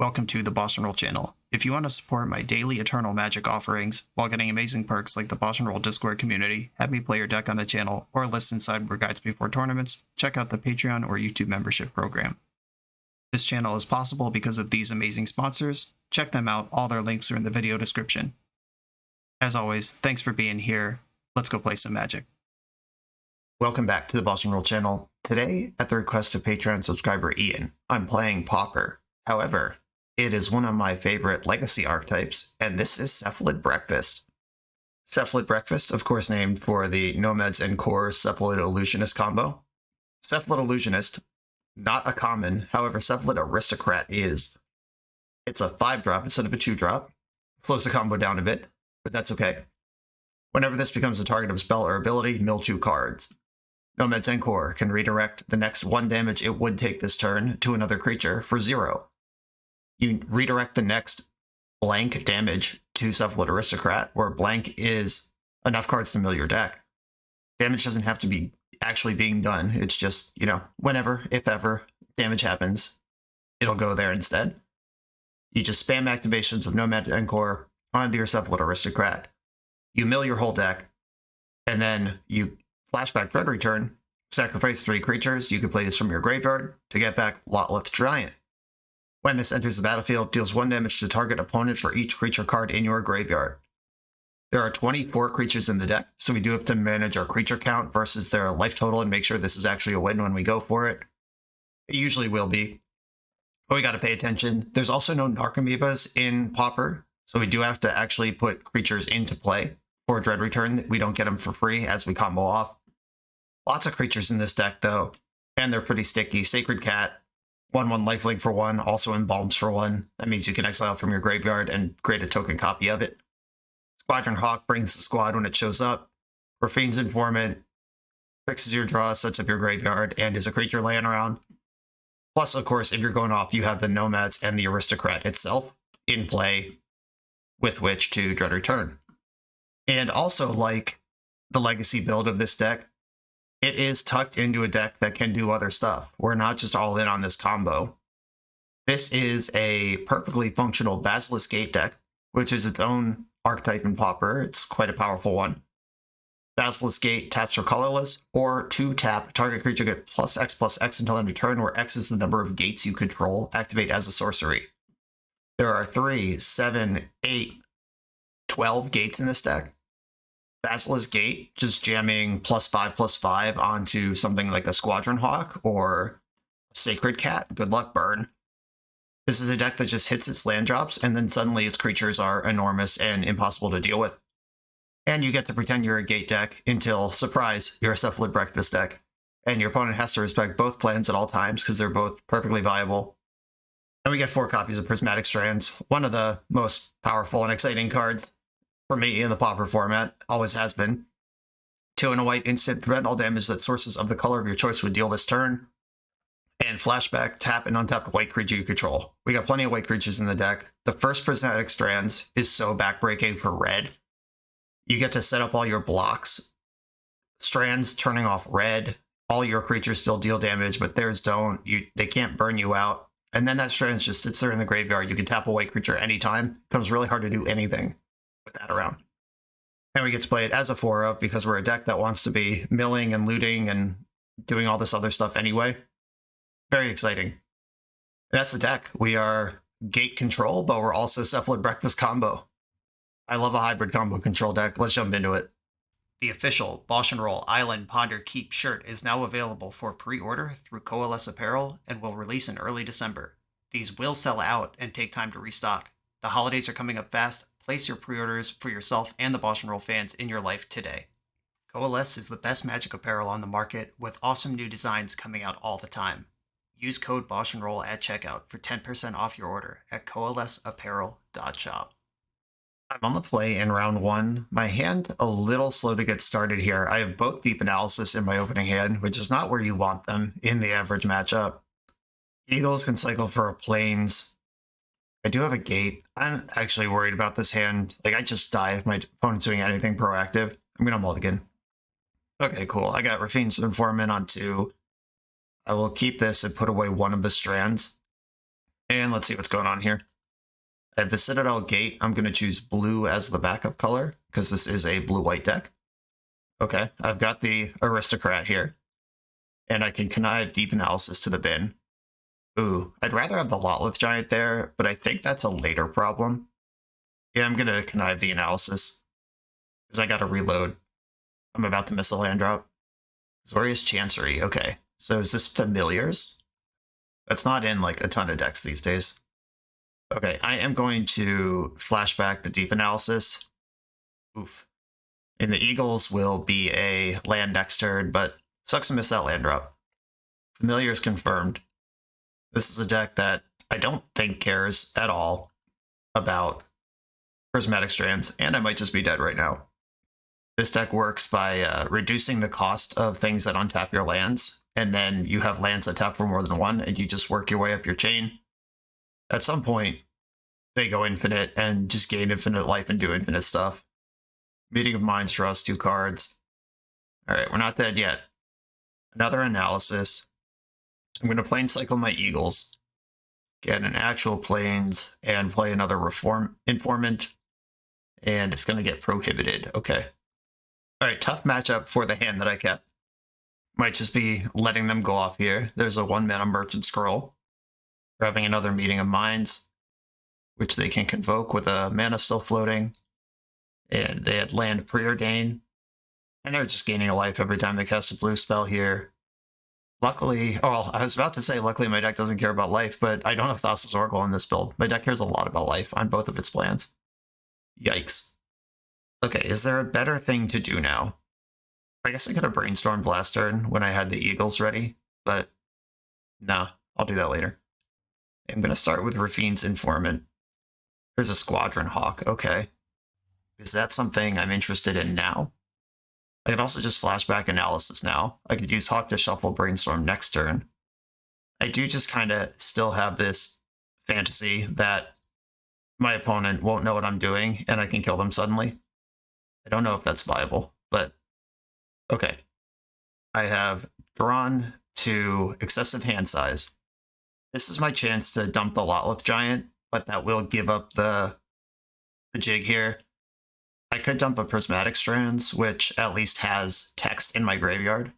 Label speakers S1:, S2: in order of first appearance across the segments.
S1: Welcome to the BoshNRoll channel. If you want to support my daily Eternal Magic offerings while getting amazing perks like the BoshNRoll Discord community, have me play your deck on the channel, or listen sideboard guides before tournaments, check out the Patreon or YouTube membership program. This channel is possible because of these amazing sponsors. Check them out, all their links are in the video description. As always, thanks for being here. Let's go play some Magic. Welcome back to the BoshNRoll channel. Today, at the request of Patreon subscriber Ian, I'm playing Pauper. However, it is one of my favorite legacy archetypes, and this is Cephalid Breakfast. Cephalid Breakfast, of course named for the Nomads en-kor Cephalid Illusionist combo. Cephalid Illusionist, not a common, however Cephalid Aristocrat is. It's a 5-drop instead of a 2-drop. Slows the combo down a bit, but that's okay. Whenever this becomes a target of a spell or ability, mill 2 cards. Nomads en-kor can redirect the next 1 damage it would take this turn to another creature for 0. You redirect the next blank damage to Cephalid Aristocrat, where blank is enough cards to mill your deck. Damage doesn't have to be actually being done. It's just, whenever, if ever, damage happens, it'll go there instead. You just spam activations of Nomads en-kor onto your Cephalid Aristocrat. You mill your whole deck, and then you flashback Dread Return, sacrifice 3 creatures. You can play this from your graveyard to get back Lotleth Giant. When this enters the battlefield, deals 1 damage to target opponent for each creature card in your graveyard. There are 24 creatures in the deck, so we do have to manage our creature count versus their life total and make sure this is actually a win when we go for it. It usually will be, but we got to pay attention. There's also no Narcomoebas in Pauper, so we do have to actually put creatures into play for Dread Return. We don't get them for free as we combo off. Lots of creatures in this deck, though, and they're pretty sticky. Sacred Cat, 1/1 lifelink for 1, also embalms for 1. That means you can exile it from your graveyard and create a token copy of it. Squadron Hawk brings the squad when it shows up. Raffine's Informant fixes your draw, sets up your graveyard, and is a creature laying around. Plus, of course, if you're going off, you have the Nomads and the Aristocrat itself in play with which to Dread Return. And also, like the legacy build of this deck, it is tucked into a deck that can do other stuff. We're not just all in on this combo. This is a perfectly functional Basilisk Gate deck, which is its own archetype in Pauper. It's quite a powerful one. Basilisk Gate taps for colorless, or 2-tap, target creature get +X until end of turn, where X is the number of gates you control, activate as a sorcery. There are 3, 7, 8, 12 gates in this deck. Basilisk Gate, just jamming +5/+5 onto something like a Squadron Hawk or a Sacred Cat. Good luck, burn. This is a deck that just hits its land drops, and then suddenly its creatures are enormous and impossible to deal with. And you get to pretend you're a gate deck until, surprise, you're a Cephalid Breakfast deck. And your opponent has to respect both plans at all times because they're both perfectly viable. And we get 4 copies of Prismatic Strands, one of the most powerful and exciting cards for me in the Pauper format, always has been. 2 and a white instant, prevent all damage that sources of the color of your choice would deal this turn. And flashback, tap an untapped white creature you control. We got plenty of white creatures in the deck. The first Prismatic Strands is so backbreaking for red. You get to set up all your blocks. Strands turning off red. All your creatures still deal damage, but theirs don't. They can't burn you out. And then that Strands just sits there in the graveyard. You can tap a white creature anytime. It becomes really hard to do anything with that around. And we get to play it as a 4-of because we're a deck that wants to be milling and looting and doing all this other stuff anyway. Very exciting. That's the deck. We are gate control, but we're also Cephalid Breakfast combo. I love a hybrid combo control deck. Let's jump into it. The official BoshNRoll Island Ponder Keep shirt is now available for pre-order through Coalesce Apparel and will release in early December. These will sell out and take time to restock. The holidays are coming up fast. Place your pre-orders for yourself and the BoshNRoll fans in your life today. Coalesce is the best Magic apparel on the market, with awesome new designs coming out all the time. Use code BoshNRoll at checkout for 10% off your order at coalesceapparel.shop. I'm on the play in round 1. My hand a little slow to get started here. I have both Deep Analysis in my opening hand, which is not where you want them in the average matchup. Eagles can cycle for a Plains. I do have a gate. I'm actually worried about this hand. Like, I just die if my opponent's doing anything proactive. I'm gonna mulligan. Okay, cool. I got Raffine's Informant on 2. I will keep this and put away one of the Strands. And let's see what's going on here. I have the Citadel Gate. I'm going to choose blue as the backup color because this is a blue-white deck. Okay, I've got the Aristocrat here. And I can connive Deep Analysis to the bin. Ooh, I'd rather have the Lotleth Giant there, but I think that's a later problem. Yeah, I'm going to connive the Analysis because I got to reload. I'm about to miss a land drop. Zorius Chancery, okay. So is this Familiars? That's not in like a ton of decks these days. Okay, I am going to flashback the Deep Analysis. Oof. And the Eagles will be a land next turn, but sucks to miss that land drop. Familiars confirmed. This is a deck that I don't think cares at all about Prismatic Strands, and I might just be dead right now. This deck works by reducing the cost of things that untap your lands, and then you have lands that tap for more than one, and you just work your way up your chain. At some point, they go infinite and just gain infinite life and do infinite stuff. Meeting of Minds draws 2 cards. Alright, we're not dead yet. Another Analysis. I'm going to Planescycle my Eagles, get an actual Plains, and play another Informant, and it's going to get prohibited. Okay. Alright, tough matchup for the hand that I kept. Might just be letting them go off here. There's a 1-mana Merchant Scroll. Grabbing another Meeting of Minds, which they can convoke with a mana still floating. And they had land Preordain. And they're just gaining a life every time they cast a blue spell here. Luckily, well, I was about to say luckily my deck doesn't care about life, but I don't have Thassa's Oracle in this build. My deck cares a lot about life on both of its plans. Yikes. Okay, is there a better thing to do now? I guess I could have Brainstormed last turn when I had the Eagles ready, but no, I'll do that later. I'm going to start with Rafine's Informant. There's a Squadron Hawk, okay. Is that something I'm interested in now? I could also just flashback Analysis now. I could use Hawk to shuffle Brainstorm next turn. I do just kind of still have this fantasy that my opponent won't know what I'm doing and I can kill them suddenly. I don't know if that's viable, but okay. I have drawn to excessive hand size. This is my chance to dump the Lotleth Giant, but that will give up the jig here. I could dump a Prismatic Strands, which at least has text in my graveyard.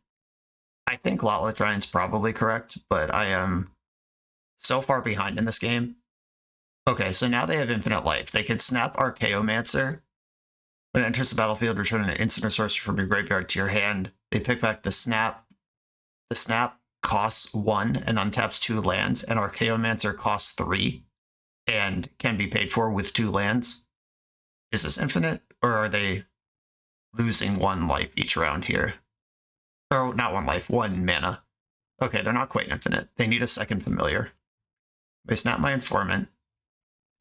S1: I think Lotleth Giant's probably correct, but I am so far behind in this game. Okay, so now they have infinite life. They could snap Archaeomancer. When it enters the battlefield, return an instant or sorcery from your graveyard to your hand. They pick back the snap. The snap costs 1 and untaps 2 lands, and Archaeomancer costs 3 and can be paid for with 2 lands. Is this infinite, or are they losing 1 life each round here? Oh, not 1 life, 1 mana. Okay, they're not quite infinite. They need a second familiar. They snap my Informant.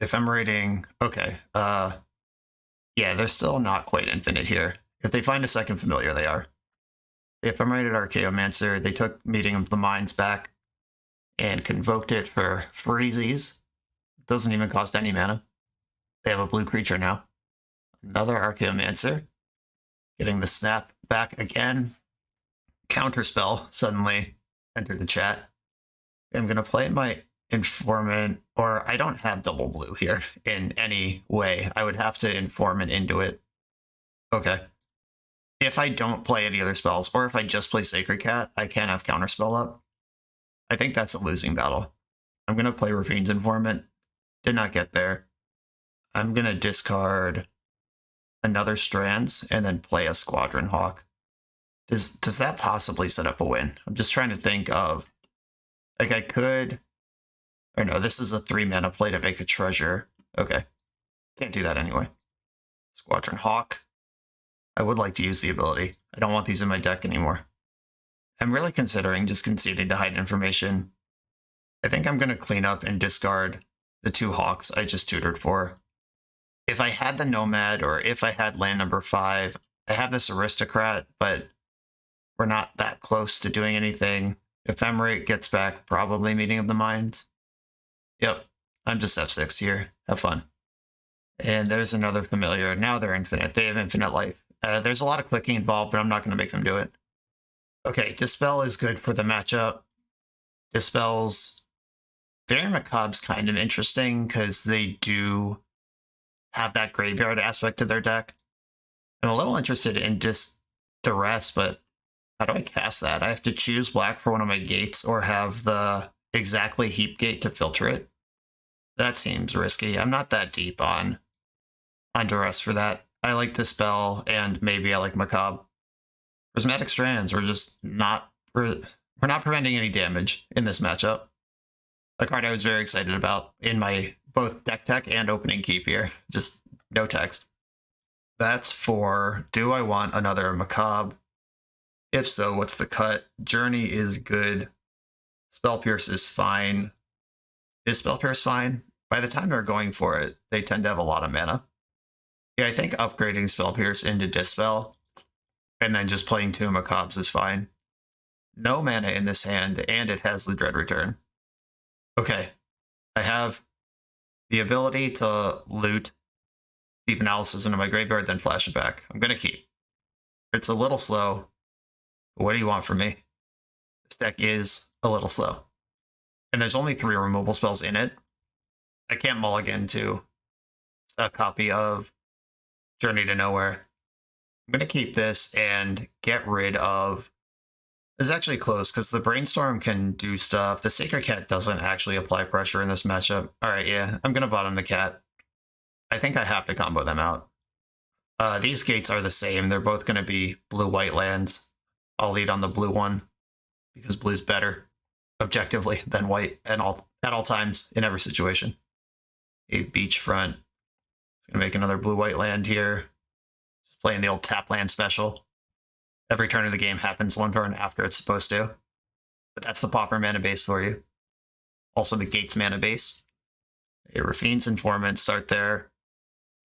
S1: Ephemerating, okay, yeah, they're still not quite infinite here. If they find a second familiar, they are. They ephemerated Archaeomancer, they took Meeting of the Minds back and convoked it for freezies. It doesn't even cost any mana. They have a blue creature now. Another Archaeomancer. Getting the snap back again. Counterspell suddenly entered the chat. I'm going to play my Informant, or I don't have double blue here in any way. I would have to Informant into it. Okay. If I don't play any other spells, or if I just play Sacred Cat, I can have Counterspell up. I think that's a losing battle. I'm going to play Rafine's Informant. Did not get there. I'm going to discard another Strands and then play a Squadron Hawk. Does that possibly set up a win? I'm just trying to think of, like, I could, or no, this is a 3 mana play to make a treasure. Okay. Can't do that anyway. Squadron Hawk. I would like to use the ability. I don't want these in my deck anymore. I'm really considering just conceding to hide information. I think I'm going to clean up and discard the 2 Hawks I just tutored for. If I had the Nomad, or if I had land number 5, I have this Aristocrat, but we're not that close to doing anything. Ephemerate gets back probably Meeting of the Minds. Yep, I'm just F6 here. Have fun. And there's another familiar. Now they're infinite. They have infinite life. There's a lot of clicking involved, but I'm not going to make them do it. Okay, Dispel is good for the matchup. Dispels Very Macabre's kind of interesting because they do have that graveyard aspect to their deck. I'm a little interested in just Duress, but how do I cast that? I have to choose black for one of my gates or have the exactly heap gate to filter it. That seems risky. I'm not that deep on Duress for that. I like Dispel and maybe I like Macabre. Prismatic Strands, we're just not we're not preventing any damage in this matchup. A card I was very excited about in my both deck tech and opening keep here. Just no text. That's for do I want another Macabre? If so, what's the cut? Journey is good. Spell Pierce is fine. Is Spell Pierce fine? By the time they're going for it, they tend to have a lot of mana. Yeah, I think upgrading Spell Pierce into Dispel and then just playing 2 Macabres is fine. No mana in this hand, and it has the Dread Return. Okay, I have the ability to loot Deep Analysis into my graveyard, then flash it back. I'm going to keep. It's a little slow, but what do you want from me? This deck is a little slow. And there's only 3 removal spells in it. I can't mulligan to a copy of Journey to Nowhere. I'm going to keep this and get rid of... This is actually close because the Brainstorm can do stuff. The Sacred Cat doesn't actually apply pressure in this matchup. Alright, yeah, I'm going to bottom the cat. I think I have to combo them out. These gates are the same. They're both going to be blue-white lands. I'll lead on the blue one because blue's better objectively than white at all times in every situation. A beachfront. Gonna make another blue-white land here. Just playing the old tap land special. Every turn of the game happens 1 turn after it's supposed to. But that's the Pauper mana base for you. Also the Gates mana base. A Rafine's Informant, start there.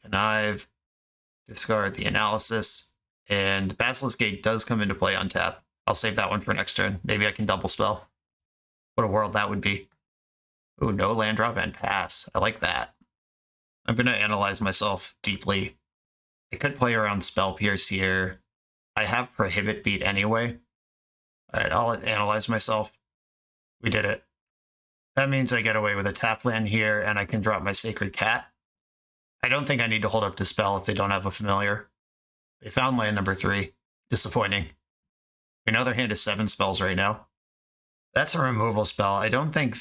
S1: Connive. Discard the Analysis. And Basilisk Gate does come into play on tap. I'll save that one for next turn. Maybe I can double spell. What a world that would be. Ooh, no land drop and pass. I like that. I'm going to analyze myself deeply. I could play around Spell Pierce here. I have Prohibit beat anyway. Alright, I'll analyze myself. We did it. That means I get away with a tap land here, and I can drop my Sacred Cat. I don't think I need to hold up Dispel if they don't have a familiar. They found land number 3. Disappointing. We know their hand is 7 spells right now. That's a removal spell. I don't think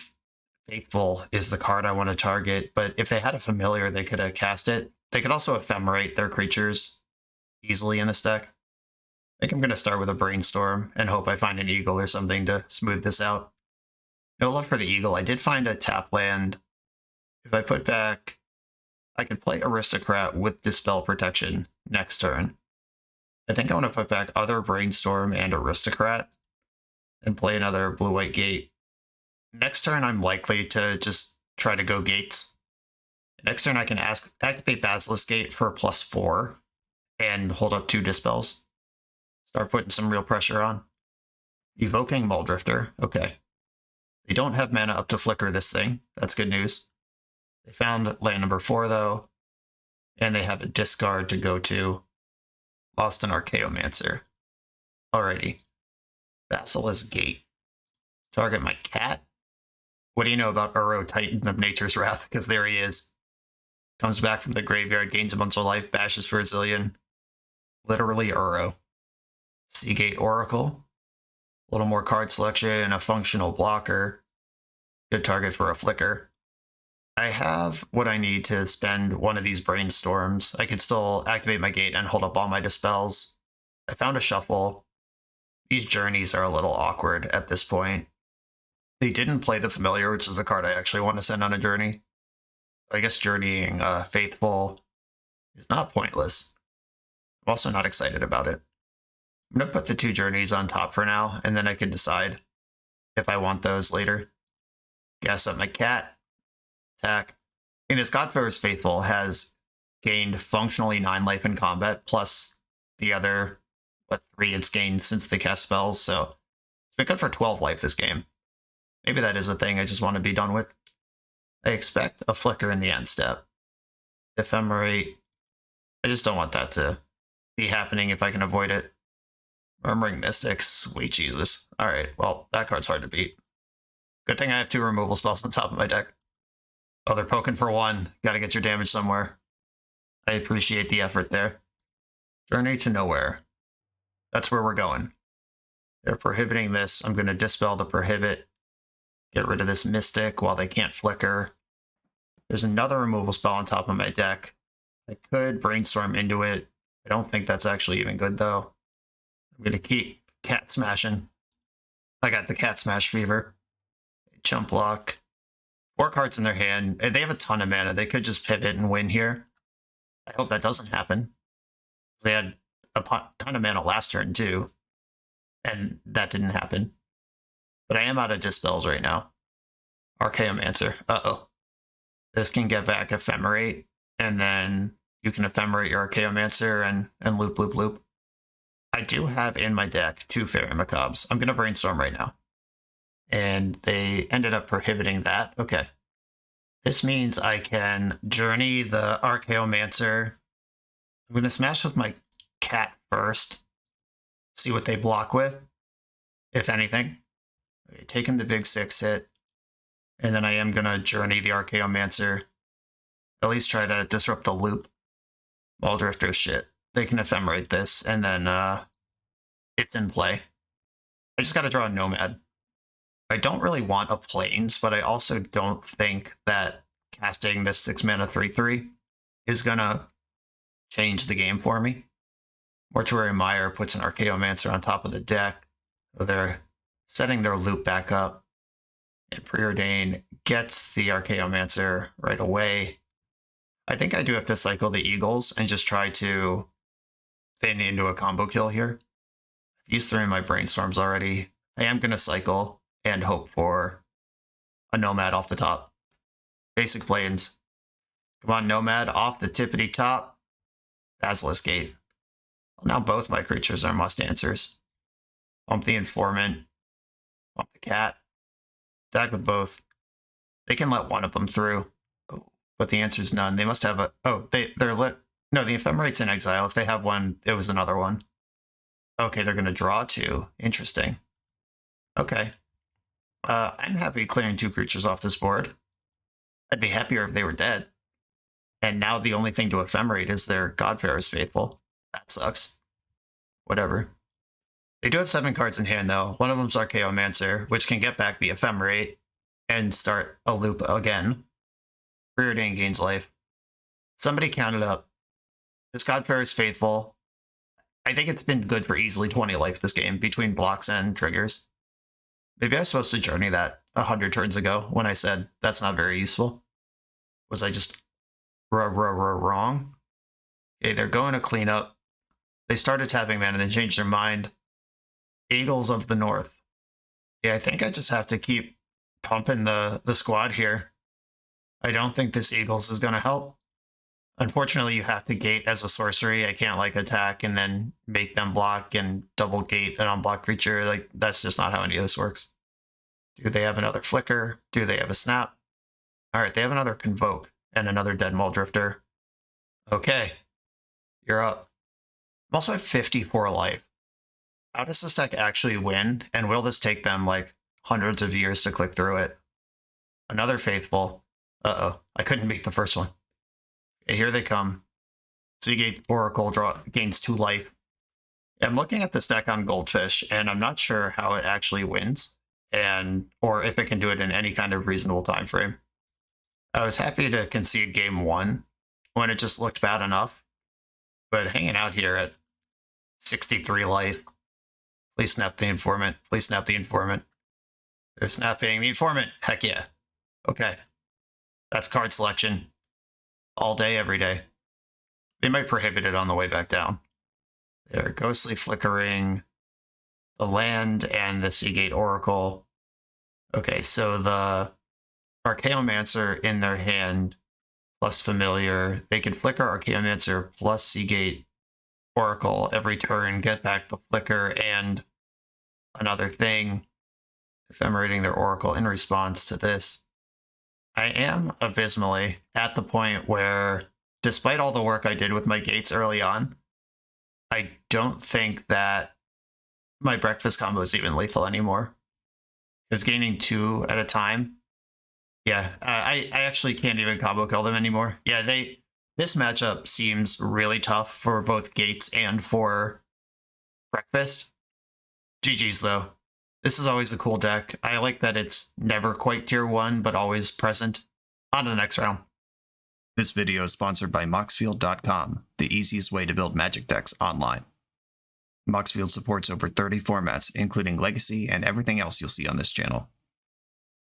S1: Faithful is the card I want to target, but if they had a familiar, they could have cast it. They could also ephemerate their creatures easily in this deck. I think I'm going to start with a Brainstorm and hope I find an Eagle or something to smooth this out. No love for the Eagle. I did find a tap land. If I put back... I could play Aristocrat with Dispel Protection next turn. I think I want to put back other Brainstorm and Aristocrat and play another blue-white gate. Next turn, I'm likely to just try to go gates. Next turn, I can activate Basilisk Gate for +4 and hold up 2 Dispels. Start putting some real pressure on. Evoking Muldrifter. Okay. They don't have mana up to flicker this thing. That's good news. They found land number 4, though. And they have a discard to go to. Lost an Archaeomancer. Alrighty. Basilisk Gate. Target my cat. What do you know about Uro, Titan of Nature's Wrath? Because there he is. Comes back from the graveyard, gains a bunch of life, bashes for a zillion. Literally Uro. Seagate Oracle. A little more card selection and a functional blocker. Good target for a flicker. I have what I need to spend one of these Brainstorms. I could still activate my gate and hold up all my Dispels. I found a Shuffle. These Journeys are a little awkward at this point. They didn't play the Familiar, which is a card I actually want to send on a Journey. I guess Journeying Faithful is not pointless. I'm also not excited about it. I'm going to put the 2 Journeys on top for now, and then I can decide if I want those later. Gas up my cat. Attack. I mean, this Godfather's Faithful has gained functionally 9 life in combat, plus the other, 3 it's gained since they cast spells, so it's been good for 12 life this game. Maybe that is a thing I just want to be done with. I expect a flicker in the end step. Ephemerate. I just don't want that to be happening if I can avoid it. Murmuring Mystics. Sweet Jesus. Alright, well, that card's hard to beat. Good thing I have 2 removal spells on top of my deck. Oh, they're poking for 1. Gotta get your damage somewhere. I appreciate the effort there. Journey to Nowhere. That's where we're going. They're prohibiting this. I'm going to dispel the prohibit. Get rid of this Mystic while they can't flicker. There's another removal spell on top of my deck. I could brainstorm into it. I don't think that's actually even good, though. I'm going to keep cat smashing. I got the cat smash fever. Chump block. 4 cards in their hand. They have a ton of mana. They could just pivot and win here. I hope that doesn't happen. They had a ton of mana last turn, too. And that didn't happen. But I am out of dispels right now. Archaeomancer. Uh-oh. This can get back Ephemerate, and then you can Ephemerate your Archaeomancer and loop, loop, loop. I do have in my deck 2 Fairy Macabres. I'm going to brainstorm right now. And they ended up prohibiting that. Okay. This means I can journey the Archaeomancer. I'm going to smash with my cat first. See what they block with, if anything. Okay, taking the big 6 hit. And then I am going to journey the Archaeomancer. At least try to disrupt the loop. Muldrifter shit. They can Ephemerate this, and then it's in play. I just got to draw a Nomad. I don't really want a Plains, but I also don't think that casting this 6-mana 3/3 is going to change the game for me. Mortuary Mire puts an Archaeomancer on top of the deck. So they're setting their loop back up. And Preordain gets the Archaeomancer right away. I think I do have to cycle the Eagles and just try to thin into a combo kill here. I've used 3 of my Brainstorms already. I am going to cycle and hope for a Nomad off the top. Basic Plains. Come on, Nomad off the tippity top. Basilisk Gate. Well, now both my creatures are must answers. Bump the Informant. Bump the Cat. Attack with both. They can let one of them through. Oh, but the answer is none. They must have a... Oh, they're lit. No, the Ephemerate's in exile. If they have one, it was another one. Okay, they're going to draw 2. Interesting. Okay. I'm happy clearing 2 creatures off this board. I'd be happier if they were dead. And now the only thing to Ephemerate is their Godfarer's Faithful. That sucks. Whatever. They do have 7 cards in hand, though. One of them's Archaeomancer, which can get back the Ephemerate and start a loop again. Preordain gains life. Somebody counted up. This Godfarer's Faithful. I think it's been good for easily 20 life this game, between blocks and triggers. Maybe I was supposed to journey that 100 turns ago when I said that's not very useful. Was I just wrong? Okay, they're going to clean up. They started tapping mana and then changed their mind. Eagles of the North. Yeah, I think I just have to keep pumping the squad here. I don't think this Eagles is going to help. Unfortunately, you have to gate as a sorcery. I can't like attack and then make them block and double gate an unblocked creature. Like, that's just not how any of this works. Do they have another Flicker? Do they have a Snap? All right, they have another Convoke and another Dead Muldrifter. Okay, you're up. I'm also at 54 life. How does this deck actually win? And will this take them like hundreds of years to click through it? Another Faithful. Uh-oh, I couldn't beat the first one. Okay, here they come. Seagate Oracle gains 2 life. I'm looking at this deck on Goldfish, and I'm not sure how it actually wins, or if it can do it in any kind of reasonable time frame. I was happy to concede game 1 when it just looked bad enough, but hanging out here at 63 life. Please snap the Informant. Please snap the Informant. They're snapping the Informant. Heck yeah. Okay. That's card selection. All day, every day. They might prohibit it on the way back down. They're ghostly flickering the land and the Seagate Oracle. Okay, so the Archaeomancer in their hand plus Familiar. They can flicker Archaeomancer plus Seagate Oracle every turn, get back the flicker and another thing, ephemerating their Oracle in response to this. I am abysmally at the point where, despite all the work I did with my gates early on, I don't think that my breakfast combo is even lethal anymore. Because gaining 2 at a time. Yeah, I actually can't even combo kill them anymore. Yeah, this matchup seems really tough for both Gates and for Breakfast. GG's though. This is always a cool deck. I like that it's never quite tier 1, but always present. On to the next round. This video is sponsored by Moxfield.com, the easiest way to build Magic decks online. Moxfield supports over 30 formats, including Legacy and everything else you'll see on this channel.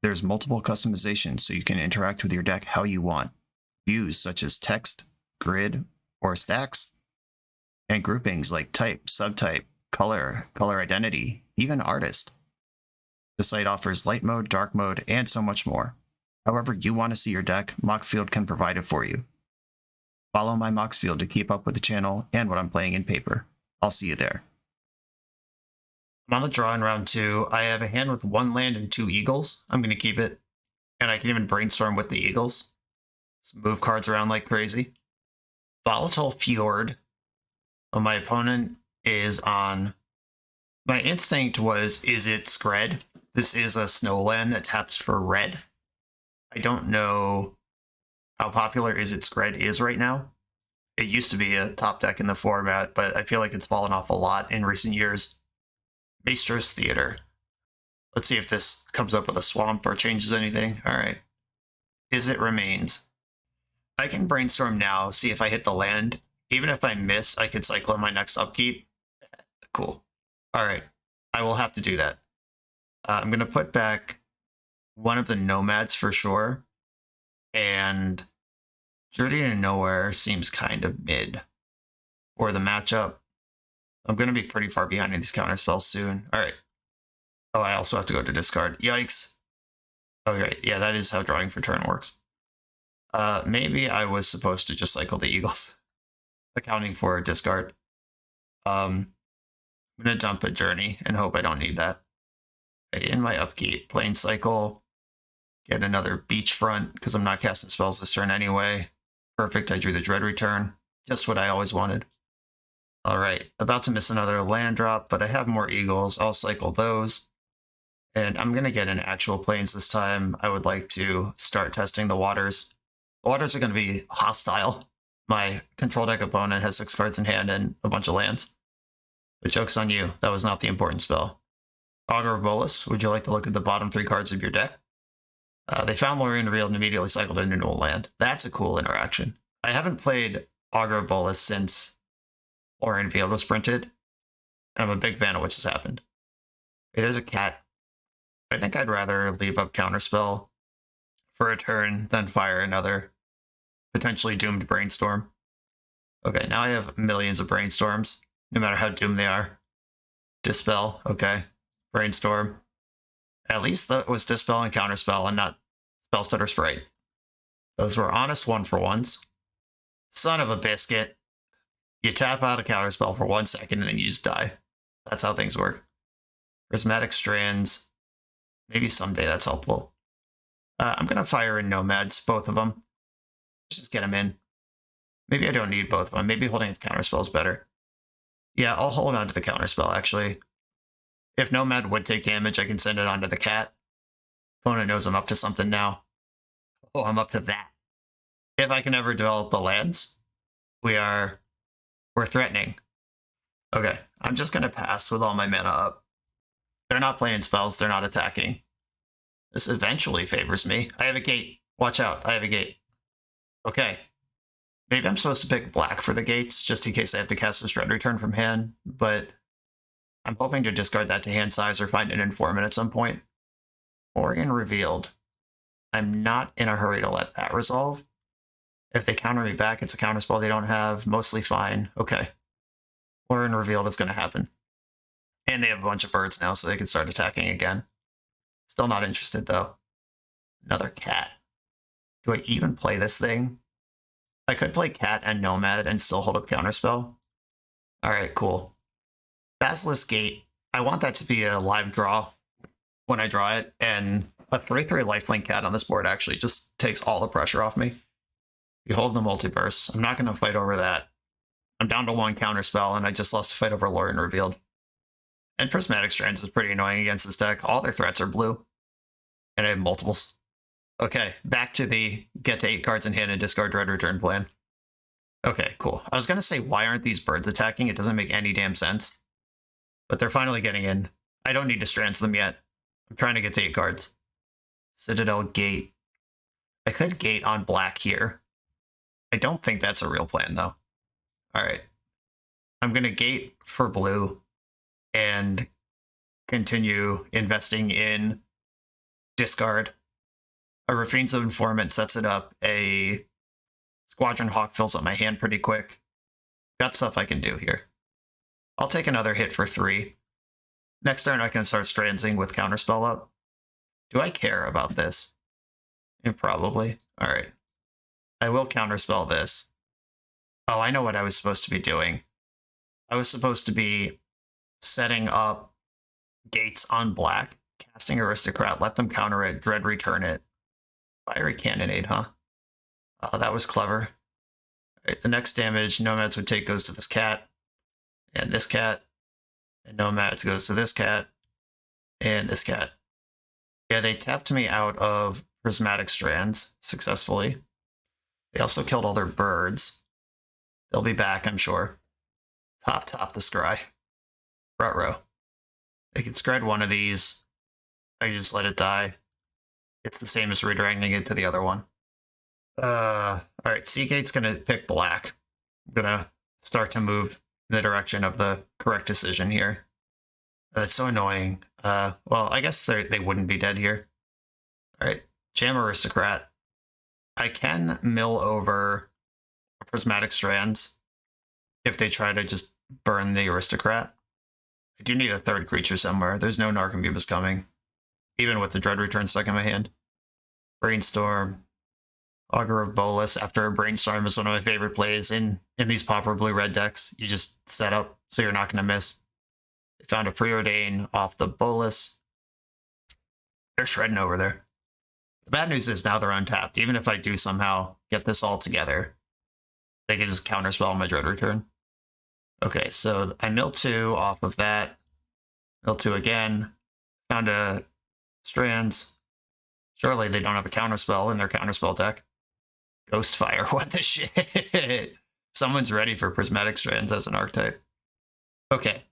S1: There's multiple customizations so you can interact with your deck how you want. Views such as text, grid, or stacks, and groupings like type, subtype, color, color identity, even artist. The site offers light mode, dark mode, and so much more. However you want to see your deck, Moxfield can provide it for you. Follow my Moxfield to keep up with the channel and what I'm playing in Pauper. I'll see you there. I'm on the draw in round 2. I have a hand with 1 land and 2 eagles. I'm going to keep it. And I can even brainstorm with the eagles. So move cards around like crazy. Volatile Fjord. Oh, my opponent is on... My instinct was, is it Scred? This is a snow land that taps for red. I don't know how popular Is It Scred is right now. It used to be a top deck in the format, but I feel like it's fallen off a lot in recent years. Maestro's Theater. Let's see if this comes up with a swamp or changes anything. All right. Is It Remains. I can brainstorm now, see if I hit the land. Even if I miss, I could cycle in my next upkeep. Cool. All right. I will have to do that. I'm going to put back one of the nomads for sure. And Journey to Nowhere seems kind of mid for the matchup. I'm going to be pretty far behind in these counter spells soon. All right. Oh, I also have to go to discard. Yikes. Oh, right. Yeah, that is how drawing for turn works. Maybe I was supposed to just cycle the eagles, accounting for a discard. I'm going to dump a Journey and hope I don't need that. Okay, in my upkeep, Plane Cycle, get another Beachfront because I'm not casting spells this turn anyway. Perfect, I drew the Dread Return. Just what I always wanted. Alright, about to miss another land drop, but I have more eagles. I'll cycle those. And I'm going to get an actual plains this time. I would like to start testing the waters. The waters are going to be hostile. My control deck opponent has 6 cards in hand and a bunch of lands. But joke's on you, that was not the important spell. Augur of Bolas, would you like to look at the bottom 3 cards of your deck? They found Lorien Revealed and immediately cycled it into a land. That's a cool interaction. I haven't played Augur of Bolas since Lorien Revealed was printed, and I'm a big fan of what just happened. Hey, there's a cat. I think I'd rather leave up Counterspell for a turn than fire another potentially doomed Brainstorm. Okay, now I have millions of Brainstorms, no matter how doomed they are. Dispel, okay. Brainstorm. At least that was Dispel and Counterspell and not Spellstutter Sprite. Those were honest 1-for-1s. Son of a biscuit. You tap out a Counterspell for 1 second and then you just die. That's how things work. Prismatic Strands. Maybe someday that's helpful. I'm going to fire in Nomads, both of them. Just get them in. Maybe I don't need both of them. Maybe holding a Counterspell is better. Yeah, I'll hold on to the Counterspell, actually. If Nomad would take damage, I can send it onto the cat. Opponent knows I'm up to something now. Oh, I'm up to that. If I can ever develop the lands, we're threatening. Okay, I'm just going to pass with all my mana up. They're not playing spells, they're not attacking. This eventually favors me. I have a gate. Watch out, I have a gate. Okay. Maybe I'm supposed to pick black for the gates, just in case I have to cast a Dread Return from hand, but I'm hoping to discard that to hand size or find an informant at some point. Lorien Revealed. I'm not in a hurry to let that resolve. If they counter me back, it's a counterspell they don't have. Mostly fine. Okay. Lorien Revealed is going to happen. And they have a bunch of birds now, so they can start attacking again. Still not interested, though. Another cat. Do I even play this thing? I could play cat and nomad and still hold up counterspell. Alright, cool. Basilisk Gate. I want that to be a live draw when I draw it, and a 3/3 lifelink cat on this board actually just takes all the pressure off me. Behold the Multiverse. I'm not going to fight over that. I'm down to 1 counterspell, and I just lost a fight over Lorien Revealed. And Prismatic Strands is pretty annoying against this deck. All their threats are blue. And I have multiples. Okay, back to the get to 8 cards in hand and discard Dread Return plan. Okay, cool. I was going to say, why aren't these birds attacking? It doesn't make any damn sense. But they're finally getting in. I don't need to strands them yet. I'm trying to get to 8 cards. Citadel Gate. I could gate on black here. I don't think that's a real plan, though. Alright. I'm going to gate for blue and continue investing in discard. A Raffine's Informant sets it up. A Squadron Hawk fills up my hand pretty quick. Got stuff I can do here. I'll take another hit for 3. Next turn I can start strandsing with Counterspell up. Do I care about this? Probably. Alright. I will Counterspell this. Oh, I know what I was supposed to be doing. I was supposed to be setting up gates on black, casting Aristocrat, let them counter it, Dread return it. Fiery Cannonade, huh? That was clever. Alright, the next damage Nomads would take goes to this cat, and this cat, and Nomads goes to this cat, and this cat. Yeah, they tapped me out of Prismatic Strands successfully. They also killed all their birds. They'll be back, I'm sure. Top the scry. Ruh-roh. They can scred one of these. I just let it die. It's the same as redirecting it to the other one. Alright, Seagate's gonna pick black. I'm gonna start to move in the direction of the correct decision here. That's so annoying. Well, I guess they wouldn't be dead here. Alright, Jam Aristocrat. I can mill over Prismatic Strands if they try to just burn the Aristocrat. I do need a third creature somewhere. There's no Narcomoebas coming, even with the Dread Return stuck in my hand. Brainstorm. Augur of Bolus after a Brainstorm is one of my favorite plays in these Pauper blue-red decks. You just set up so you're not going to miss. They found a Preordain off the Bolus. They're shredding over there. The bad news is now they're untapped. Even if I do somehow get this all together, they can just counterspell my Dread Return. Okay, so I mill 2 off of that. Mill 2 again. Found a Strands. Surely they don't have a counterspell in their counterspell deck. Ghostfire, what the shit? Someone's ready for Prismatic Strands as an archetype. Okay.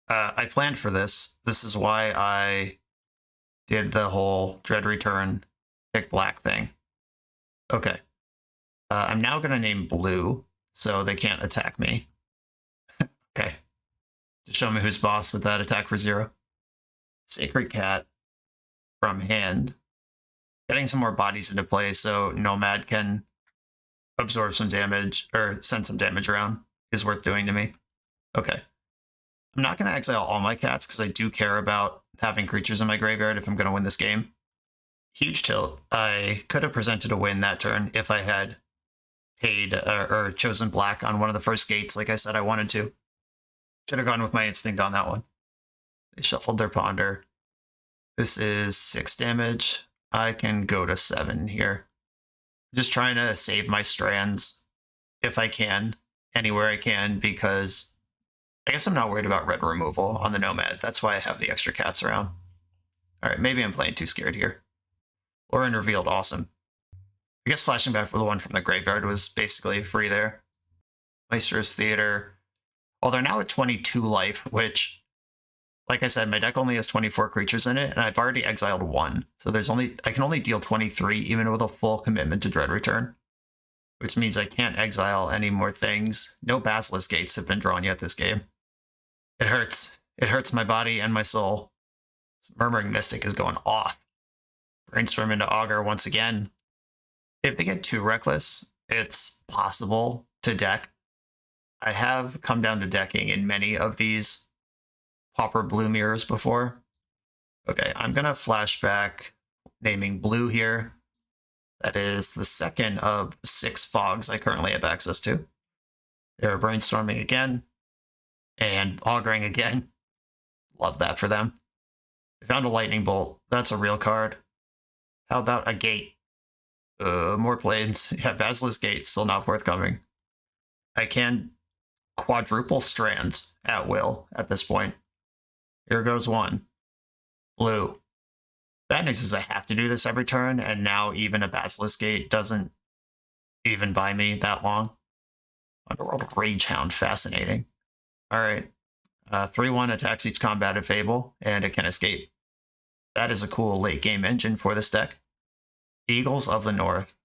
S1: I planned for this. This is why I did the whole Dread Return, pick black thing. Okay. I'm now going to name blue, so they can't attack me. Okay. To show me who's boss with that attack for 0. Sacred Cat from hand. Getting some more bodies into play so Nomad can absorb some damage, or send some damage around, is worth doing to me. Okay. I'm not going to exile all my cats, because I do care about having creatures in my graveyard if I'm going to win this game. Huge tilt. I could have presented a win that turn if I had paid, or chosen black on one of the first gates, like I said I wanted to. Should have gone with my instinct on that one. They shuffled their Ponder. This is 6 damage. I can go to 7 here. Just trying to save my strands if I can, anywhere I can, because I guess I'm not worried about red removal on the Nomad. That's why I have the extra cats around. Alright, maybe I'm playing too scared here. Lauren revealed, awesome. I guess flashing back for the one from the graveyard was basically free there. Maestro's Theater. Well, they're now at 22 life, which, like I said, my deck only has 24 creatures in it, and I've already exiled 1. So I can only deal 23, even with a full commitment to Dread Return. Which means I can't exile any more things. No Basilisk Gates have been drawn yet this game. It hurts. It hurts my body and my soul. Murmuring Mystic is going off. Brainstorm into Augur once again. If they get too reckless, it's possible to deck. I have come down to decking in many of these Pauper blue mirrors before. Okay, I'm going to flashback naming blue here. That is the second of 6 fogs I currently have access to. They're brainstorming again. And auguring again. Love that for them. I found a lightning bolt. That's a real card. How about a gate? More planes. Yeah, Basilisk Gate, still not forthcoming. I can quadruple strands at will at this point. Here goes 1. Blue. Bad news is I have to do this every turn, and now even a Basilisk Gate doesn't even buy me that long. Underworld Ragehound, fascinating. Alright. 3-1 attacks each combated Fable, and it can escape. That is a cool late game engine for this deck. Eagles of the North.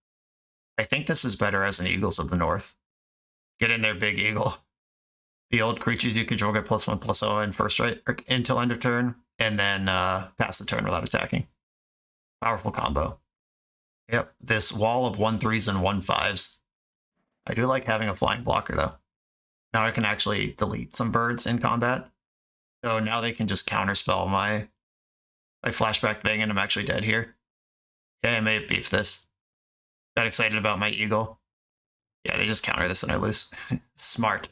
S1: I think this is better as an Eagles of the North. Get in there, big eagle. The old creatures you control get +1/+0 in first right until end of turn, and then pass the turn without attacking. Powerful combo. Yep, this wall of 1/3s and 1/5s. I do like having a flying blocker though. Now I can actually delete some birds in combat. So now they can just counterspell my flashback thing, and I'm actually dead here. Yeah, I may have beefed this. Got excited about my eagle. Yeah, they just counter this and I lose. Smart.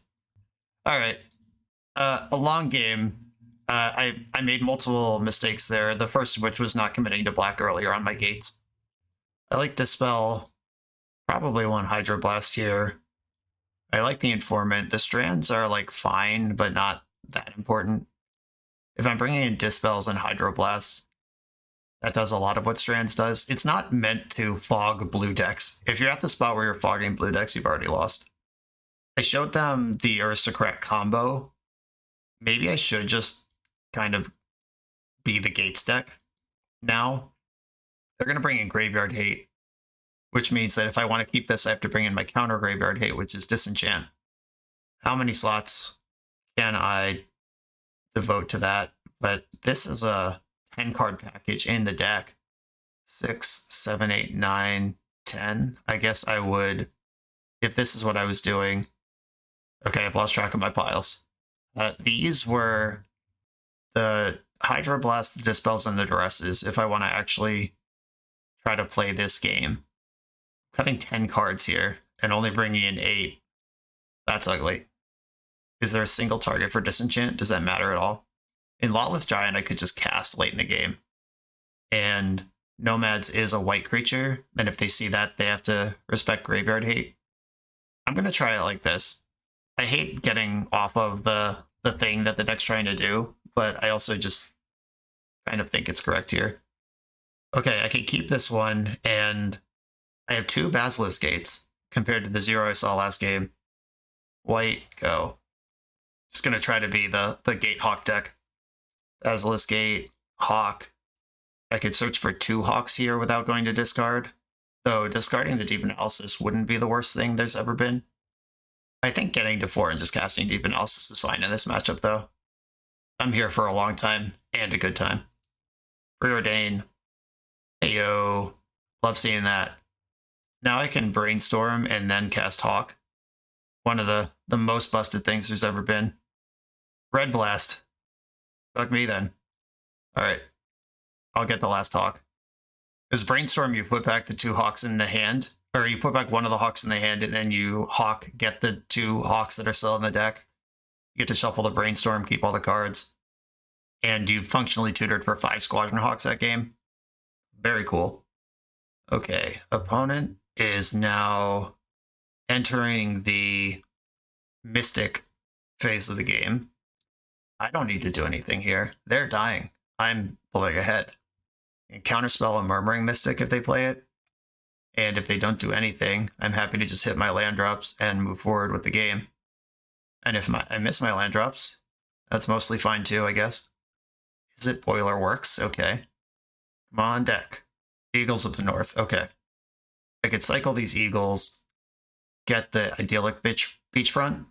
S1: All right. A long game. I made multiple mistakes there. The first of which was not committing to black earlier on my gates. I like Dispel. Probably one Hydroblast here. I like the Informant. The strands are like fine, but not that important. If I'm bringing in Dispels and Hydroblasts, that does a lot of what strands does. It's not meant to fog blue decks. If you're at the spot where you're fogging blue decks, you've already lost. I showed them the Aristocrat combo. Maybe I should just kind of be the Gates deck now. They're going to bring in Graveyard Hate, which means that if I want to keep this, I have to bring in my counter Graveyard Hate, which is Disenchant. How many slots can I devote to that? But this is a 10-card package in the deck. 6, 7, 8, 9, 10. I guess I would, if this is what I was doing. Okay, I've lost track of my piles. These were the Hydroblast, the Dispels, and the Duresses if I want to actually try to play this game. Cutting 10 cards here and only bringing in 8. That's ugly. Is there a single target for Disenchant? Does that matter at all? In Lawless Giant, I could just cast late in the game. And Nomads is a white creature, and if they see that, they have to respect Graveyard Hate. I'm going to try it like this. I hate getting off of the thing that the deck's trying to do, but I also just kind of think it's correct here. Okay, I can keep this one, and I have 2 Basilisk Gates compared to the 0 I saw last game. White, go. Just going to try to be the Gate Hawk deck. Basilisk Gate, Hawk. I could search for 2 Hawks here without going to discard, though discarding the Deep Analysis wouldn't be the worst thing there's ever been. I think getting to 4 and just casting Deep Analysis is fine in this matchup, though. I'm here for a long time and a good time. Preordain. Ayo. Love seeing that. Now I can Brainstorm and then cast Hawk. One of the most busted things there's ever been. Red Blast. Fuck me then. Alright. I'll get the last Hawk. Because Brainstorm, you put back the 2 Hawks in the hand. Or you put back one of the Hawks in the hand, and then you Hawk, get the 2 Hawks that are still in the deck. You get to shuffle the Brainstorm, keep all the cards. And you functionally tutored for 5 Squadron Hawks that game. Very cool. Okay, opponent is now entering the Mystic phase of the game. I don't need to do anything here. They're dying. I'm pulling ahead. And counterspell a Murmuring Mystic if they play it. And if they don't do anything, I'm happy to just hit my land drops and move forward with the game. And if I miss my land drops, that's mostly fine too, I guess. Is it Boiler Works? Okay. Come on, deck. Eagles of the North. Okay. I could cycle these Eagles, get the Idyllic Beachfront,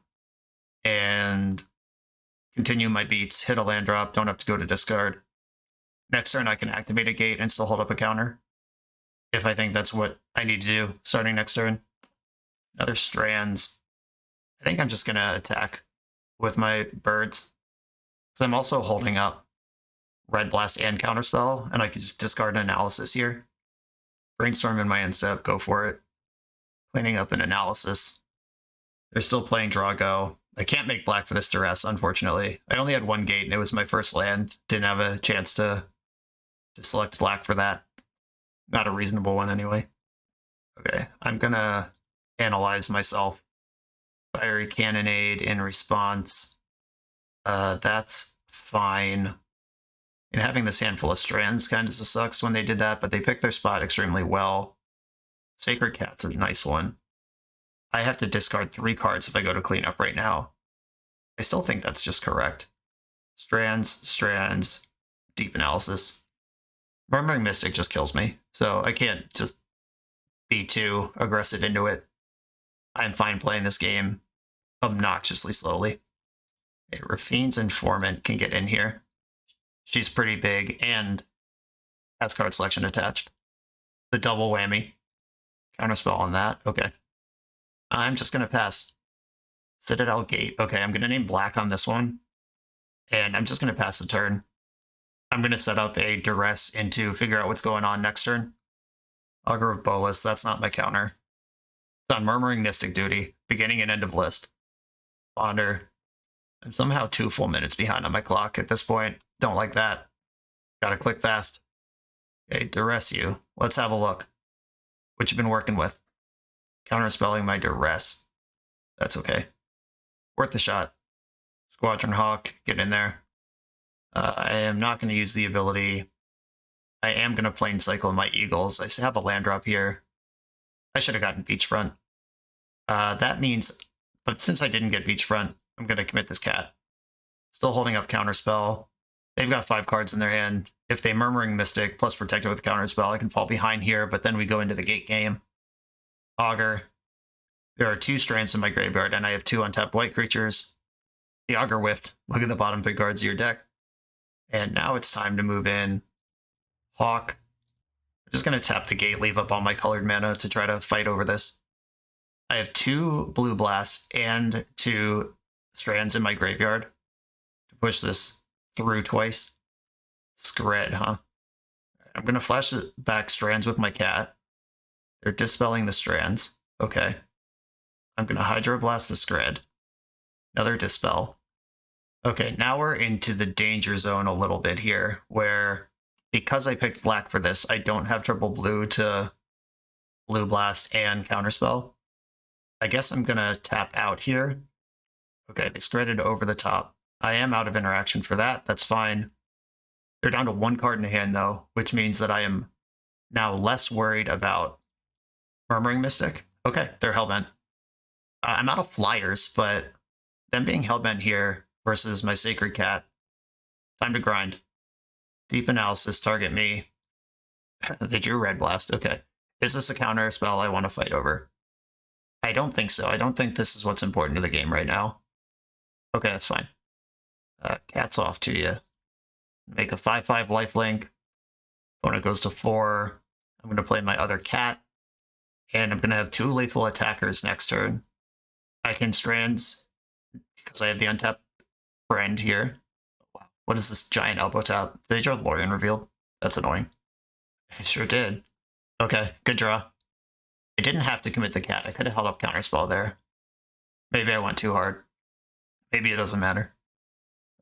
S1: and continue my beats, hit a land drop, don't have to go to discard. Next turn, I can activate a gate and still hold up a counter, if I think that's what I need to do starting next turn. Another Strands. I think I'm just going to attack with my birds. So I'm also holding up Red Blast and Counterspell, and I can just discard an Analysis here. Brainstorm in my end step, go for it. Cleaning up an Analysis. They're still playing Draw-Go. I can't make black for this Duress, unfortunately. I only had 1 gate, and it was my first land. Didn't have a chance to select black for that. Not a reasonable one, anyway. Okay, I'm gonna analyze myself. Fiery Cannonade in response. That's fine. And having this handful of strands kind of sucks when they did that, but they picked their spot extremely well. Sacred Cat's a nice one. I have to discard 3 cards if I go to cleanup right now. I still think that's just correct. Strands, deep analysis. Murmuring Mystic just kills me, so I can't just be too aggressive into it. I'm fine playing this game obnoxiously slowly. Rafine's Informant can get in here. She's pretty big and has card selection attached. The double whammy. Counterspell on that. Okay. I'm just going to pass. Citadel Gate. Okay, I'm going to name black on this one. And I'm just going to pass the turn. I'm going to set up a Duress into figure out what's going on next turn. Augur of Bolus. That's not my counter. It's on Murmuring Mystic duty. Beginning and end of list. Ponder. I'm somehow 2 full minutes behind on my clock at this point. Don't like that. Gotta click fast. Okay, Duress you. Let's have a look. What you been working with? Counterspelling my Duress. That's okay. Worth the shot. Squadron Hawk, get in there. I am not going to use the ability. I am going to plane cycle my Eagles. I have a land drop here. I should have gotten Beachfront. That means, but since I didn't get Beachfront, I'm going to commit this cat. Still holding up Counterspell. They've got 5 cards in their hand. If they Murmuring Mystic plus Protected with Counterspell, I can fall behind here, but then we go into the gate game. Augur. There are 2 strands in my graveyard, and I have 2 untapped white creatures. The Augur whiffed. Look at the bottom 3 cards of your deck. And now it's time to move in Hawk. I'm just going to tap the gate, leave up all my colored mana to try to fight over this. I have 2 blue blasts and 2 strands in my graveyard to push this through twice. Skred, huh? I'm going to flash back strands with my cat. They're dispelling the strands. Okay. I'm going to Hydroblast the Skred. Another dispel. Okay, now we're into the danger zone a little bit here, where because I picked black for this, I don't have triple blue to blue blast and counterspell. I guess I'm going to tap out here. Okay, they Skredded over the top. I am out of interaction for that. That's fine. They're down to 1 card in hand, though, which means that I am now less worried about Murmuring Mystic. Okay, they're Hellbent. I'm out of flyers, but them being Hellbent here versus my Sacred Cat. Time to grind. Deep analysis, target me. They drew Red Blast. Okay. Is this a counter spell I want to fight over? I don't think so. I don't think this is what's important to the game right now. Okay, that's fine. Cat's off to you. Make a 5/5 lifelink. Opponent goes to 4. I'm going to play my other cat. And I'm going to have 2 lethal attackers next turn. I can strands because I have the untapped friend here. Wow. What is this giant elbow tap? Did they draw the Lorien revealed? That's annoying. I sure did. Okay, good draw. I didn't have to commit the cat. I could have held up counterspell there. Maybe I went too hard. Maybe it doesn't matter.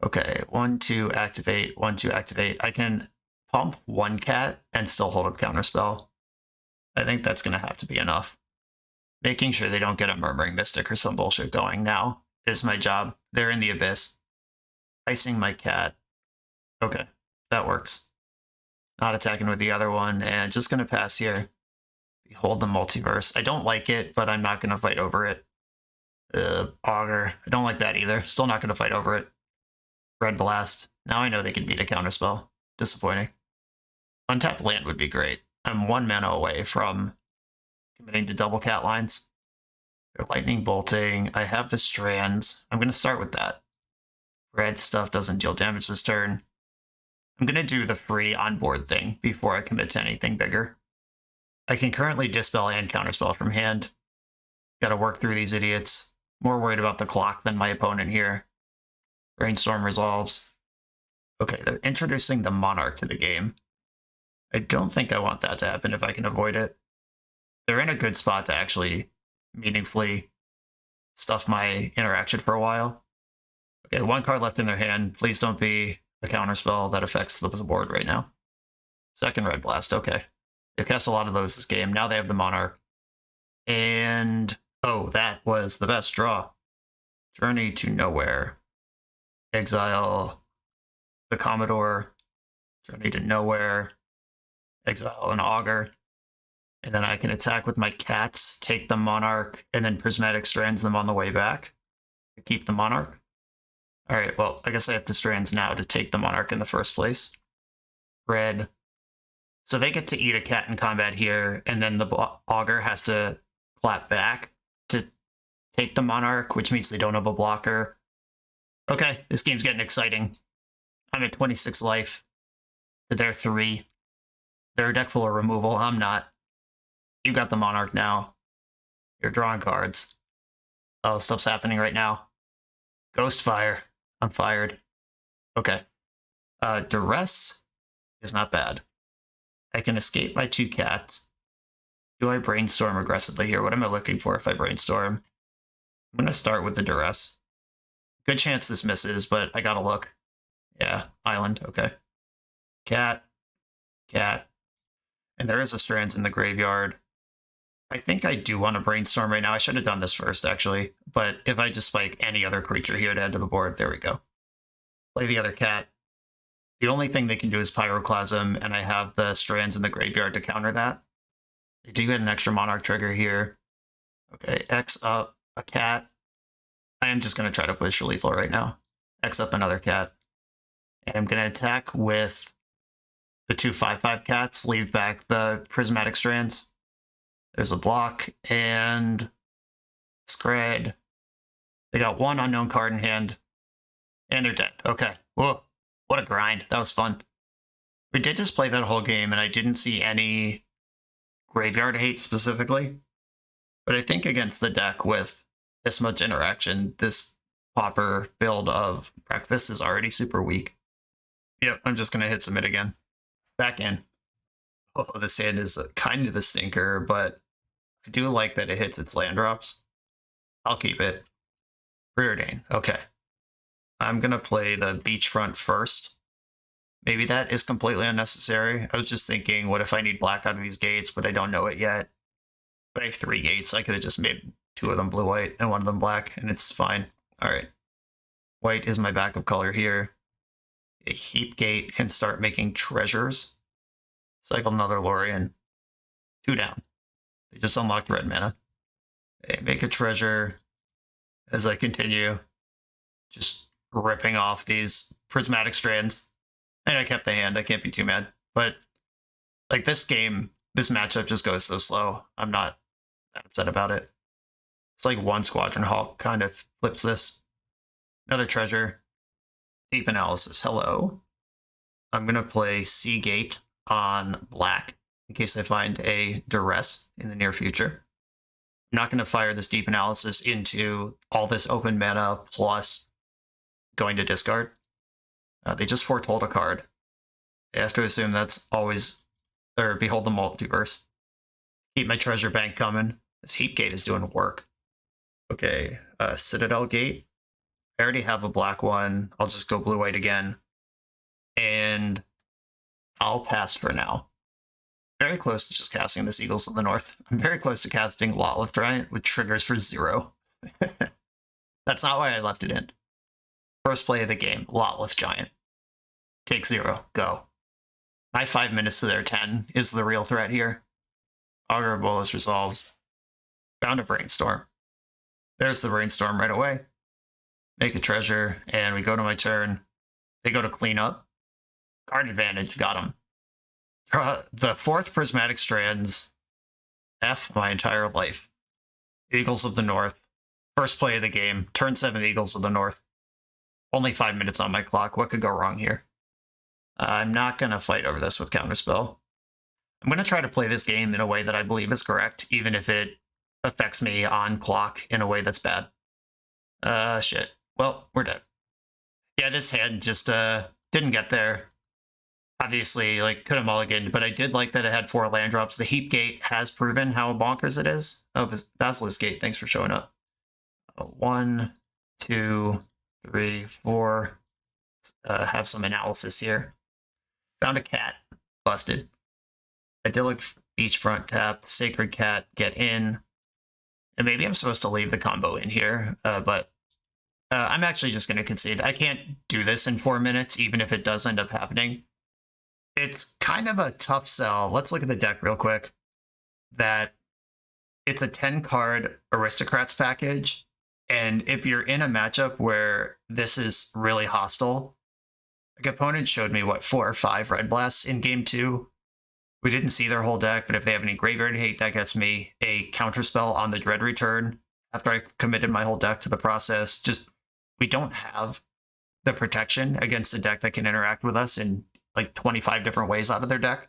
S1: Okay, 1/2 activate, 1/2 activate. I can pump 1 cat and still hold up counterspell. I think that's going to have to be enough. Making sure they don't get a Murmuring Mystic or some bullshit going now is my job. They're in the abyss. Icing my cat. Okay, that works. Not attacking with the other one, and just going to pass here. Behold the Multiverse. I don't like it, but I'm not going to fight over it. Augur. I don't like that either. Still not going to fight over it. Red Blast. Now I know they can beat a counterspell. Disappointing. Untapped land would be great. I'm 1 mana away from committing to double cat lines. They're lightning bolting. I have the strands. I'm going to start with that. Red stuff doesn't deal damage this turn. I'm going to do the free onboard thing before I commit to anything bigger. I can currently dispel and counterspell from hand. Gotta work through these idiots. More worried about the clock than my opponent here. Brainstorm resolves. Okay, they're introducing the Monarch to the game. I don't think I want that to happen if I can avoid it. They're in a good spot to actually meaningfully stuff my interaction for a while. Okay, 1 card left in their hand. Please don't be a counterspell that affects the board right now. Second Red Blast, okay. They've cast a lot of those this game. Now they have the Monarch. And, oh, that was the best draw. Journey to Nowhere. Exile the Commodore. Journey to nowhere. Exile an Augur. And then I can attack with my cats, take the Monarch, and then Prismatic Strands them on the way back to keep the Monarch. Alright, well, I guess I have to Strands now to take the Monarch in the first place. Red. So they get to eat a cat in combat here, and then the Augur has to clap back to take the Monarch, which means they don't have a blocker. Okay, this game's getting exciting. I'm at 26 life. They're 3. They're a deck full of removal. I'm not. You got the Monarch now. You're drawing cards. Oh, stuff's happening right now. Ghost Fire. I'm fired. Okay. Duress is not bad. I can escape my 2 cats. Do I brainstorm aggressively here? What am I looking for if I brainstorm? I'm going to start with the Duress. Good chance this misses, but I gotta look. Yeah, Island, okay. Cat. Cat. And there is a Strands in the graveyard. I think I do want to brainstorm right now. I should have done this first, actually. But if I just spike any other creature here to add to the board, there we go. Play the other cat. The only thing they can do is Pyroclasm, and I have the Strands in the graveyard to counter that. They do get an extra Monarch trigger here. Okay, X up a cat. I am just going to try to push lethal right now. X up another cat. And I'm going to attack with the 2 5/5 cats, leave back the Prismatic Strands. There's a block, and Scred. They got 1 unknown card in hand, and they're dead. Okay. Whoa. What a grind. That was fun. We did just play that whole game, and I didn't see any graveyard hate specifically. But I think against the deck with this much interaction, this Pauper build of Breakfast is already super weak. Yep, I'm just going to hit submit again. Back in. Oh, this hand is kind of a stinker, but I do like that it hits its land drops. I'll keep it. Preordain. Okay. I'm going to play the Beachfront first. Maybe that is completely unnecessary. I was just thinking, what if I need black out of these gates, but I don't know it yet? But I have 3 gates. I could have just made 2 of them blue-white and 1 of them black, and it's fine. All right. White is my backup color here. A Heap Gate can start making treasures. Cycle another Lorien. 2 down. They just unlocked red mana. They make a treasure as I continue just ripping off these Prismatic Strands. And I kept the hand. I can't be too mad. But like this game, this matchup just goes so slow. I'm not that upset about it. It's like 1 Squadron Hawk kind of flips this. Another treasure. Deep Analysis. Hello. I'm going to play Seagate on black in case I find a Duress in the near future. I'm not going to fire this Deep Analysis into all this open mana plus going to discard. They just foretold a card. They have to assume that's always, or Behold the Multiverse. Keep my treasure bank coming. This Heap Gate is doing work. Okay, Citadel Gate. I already have a black one. I'll just go blue-white again. And I'll pass for now. Very close to just casting this Eagles of the North. I'm very close to casting Lotleth Giant with triggers for 0. That's not why I left it in. First play of the game, Lotleth Giant. Take 0, go. My 5 minutes to their 10 is the real threat here. Augur of Bolas resolves. Found a Brainstorm. There's the Brainstorm right away. Make a treasure, and we go to my turn. They go to clean up. Card advantage, got him. The 4th Prismatic Strands. F my entire life. Eagles of the North. First play of the game. Turn 7 Eagles of the North. Only 5 minutes on my clock. What could go wrong here? I'm not going to fight over this with Counterspell. I'm going to try to play this game in a way that I believe is correct, even if it affects me on clock in a way that's bad. Shit. Well, we're dead. Yeah, this hand just didn't get there. Obviously, like, could have mulliganed, but I did like that it had 4 land drops. The Heap Gate has proven how bonkers it is. Oh, Basilisk Gate, thanks for showing up. 1, 2, 3, 4. Have some analysis here. Found a cat. Busted. Idyllic Beachfront tap. Sacred Cat. Get in. And maybe I'm supposed to leave the combo in here, but I'm actually just going to concede. I can't do this in 4 minutes, even if it does end up happening. It's kind of a tough sell. Let's look at the deck real quick. That it's a 10-card Aristocrats package, and if you're in a matchup where this is really hostile, like opponent showed me, what, 4 or 5 Red Blasts in game 2. We didn't see their whole deck, but if they have any Graveyard Hate, that gets me a counterspell on the Dread Return after I committed my whole deck to the process. Just, we don't have the protection against a deck that can interact with us in like 25 different ways out of their deck.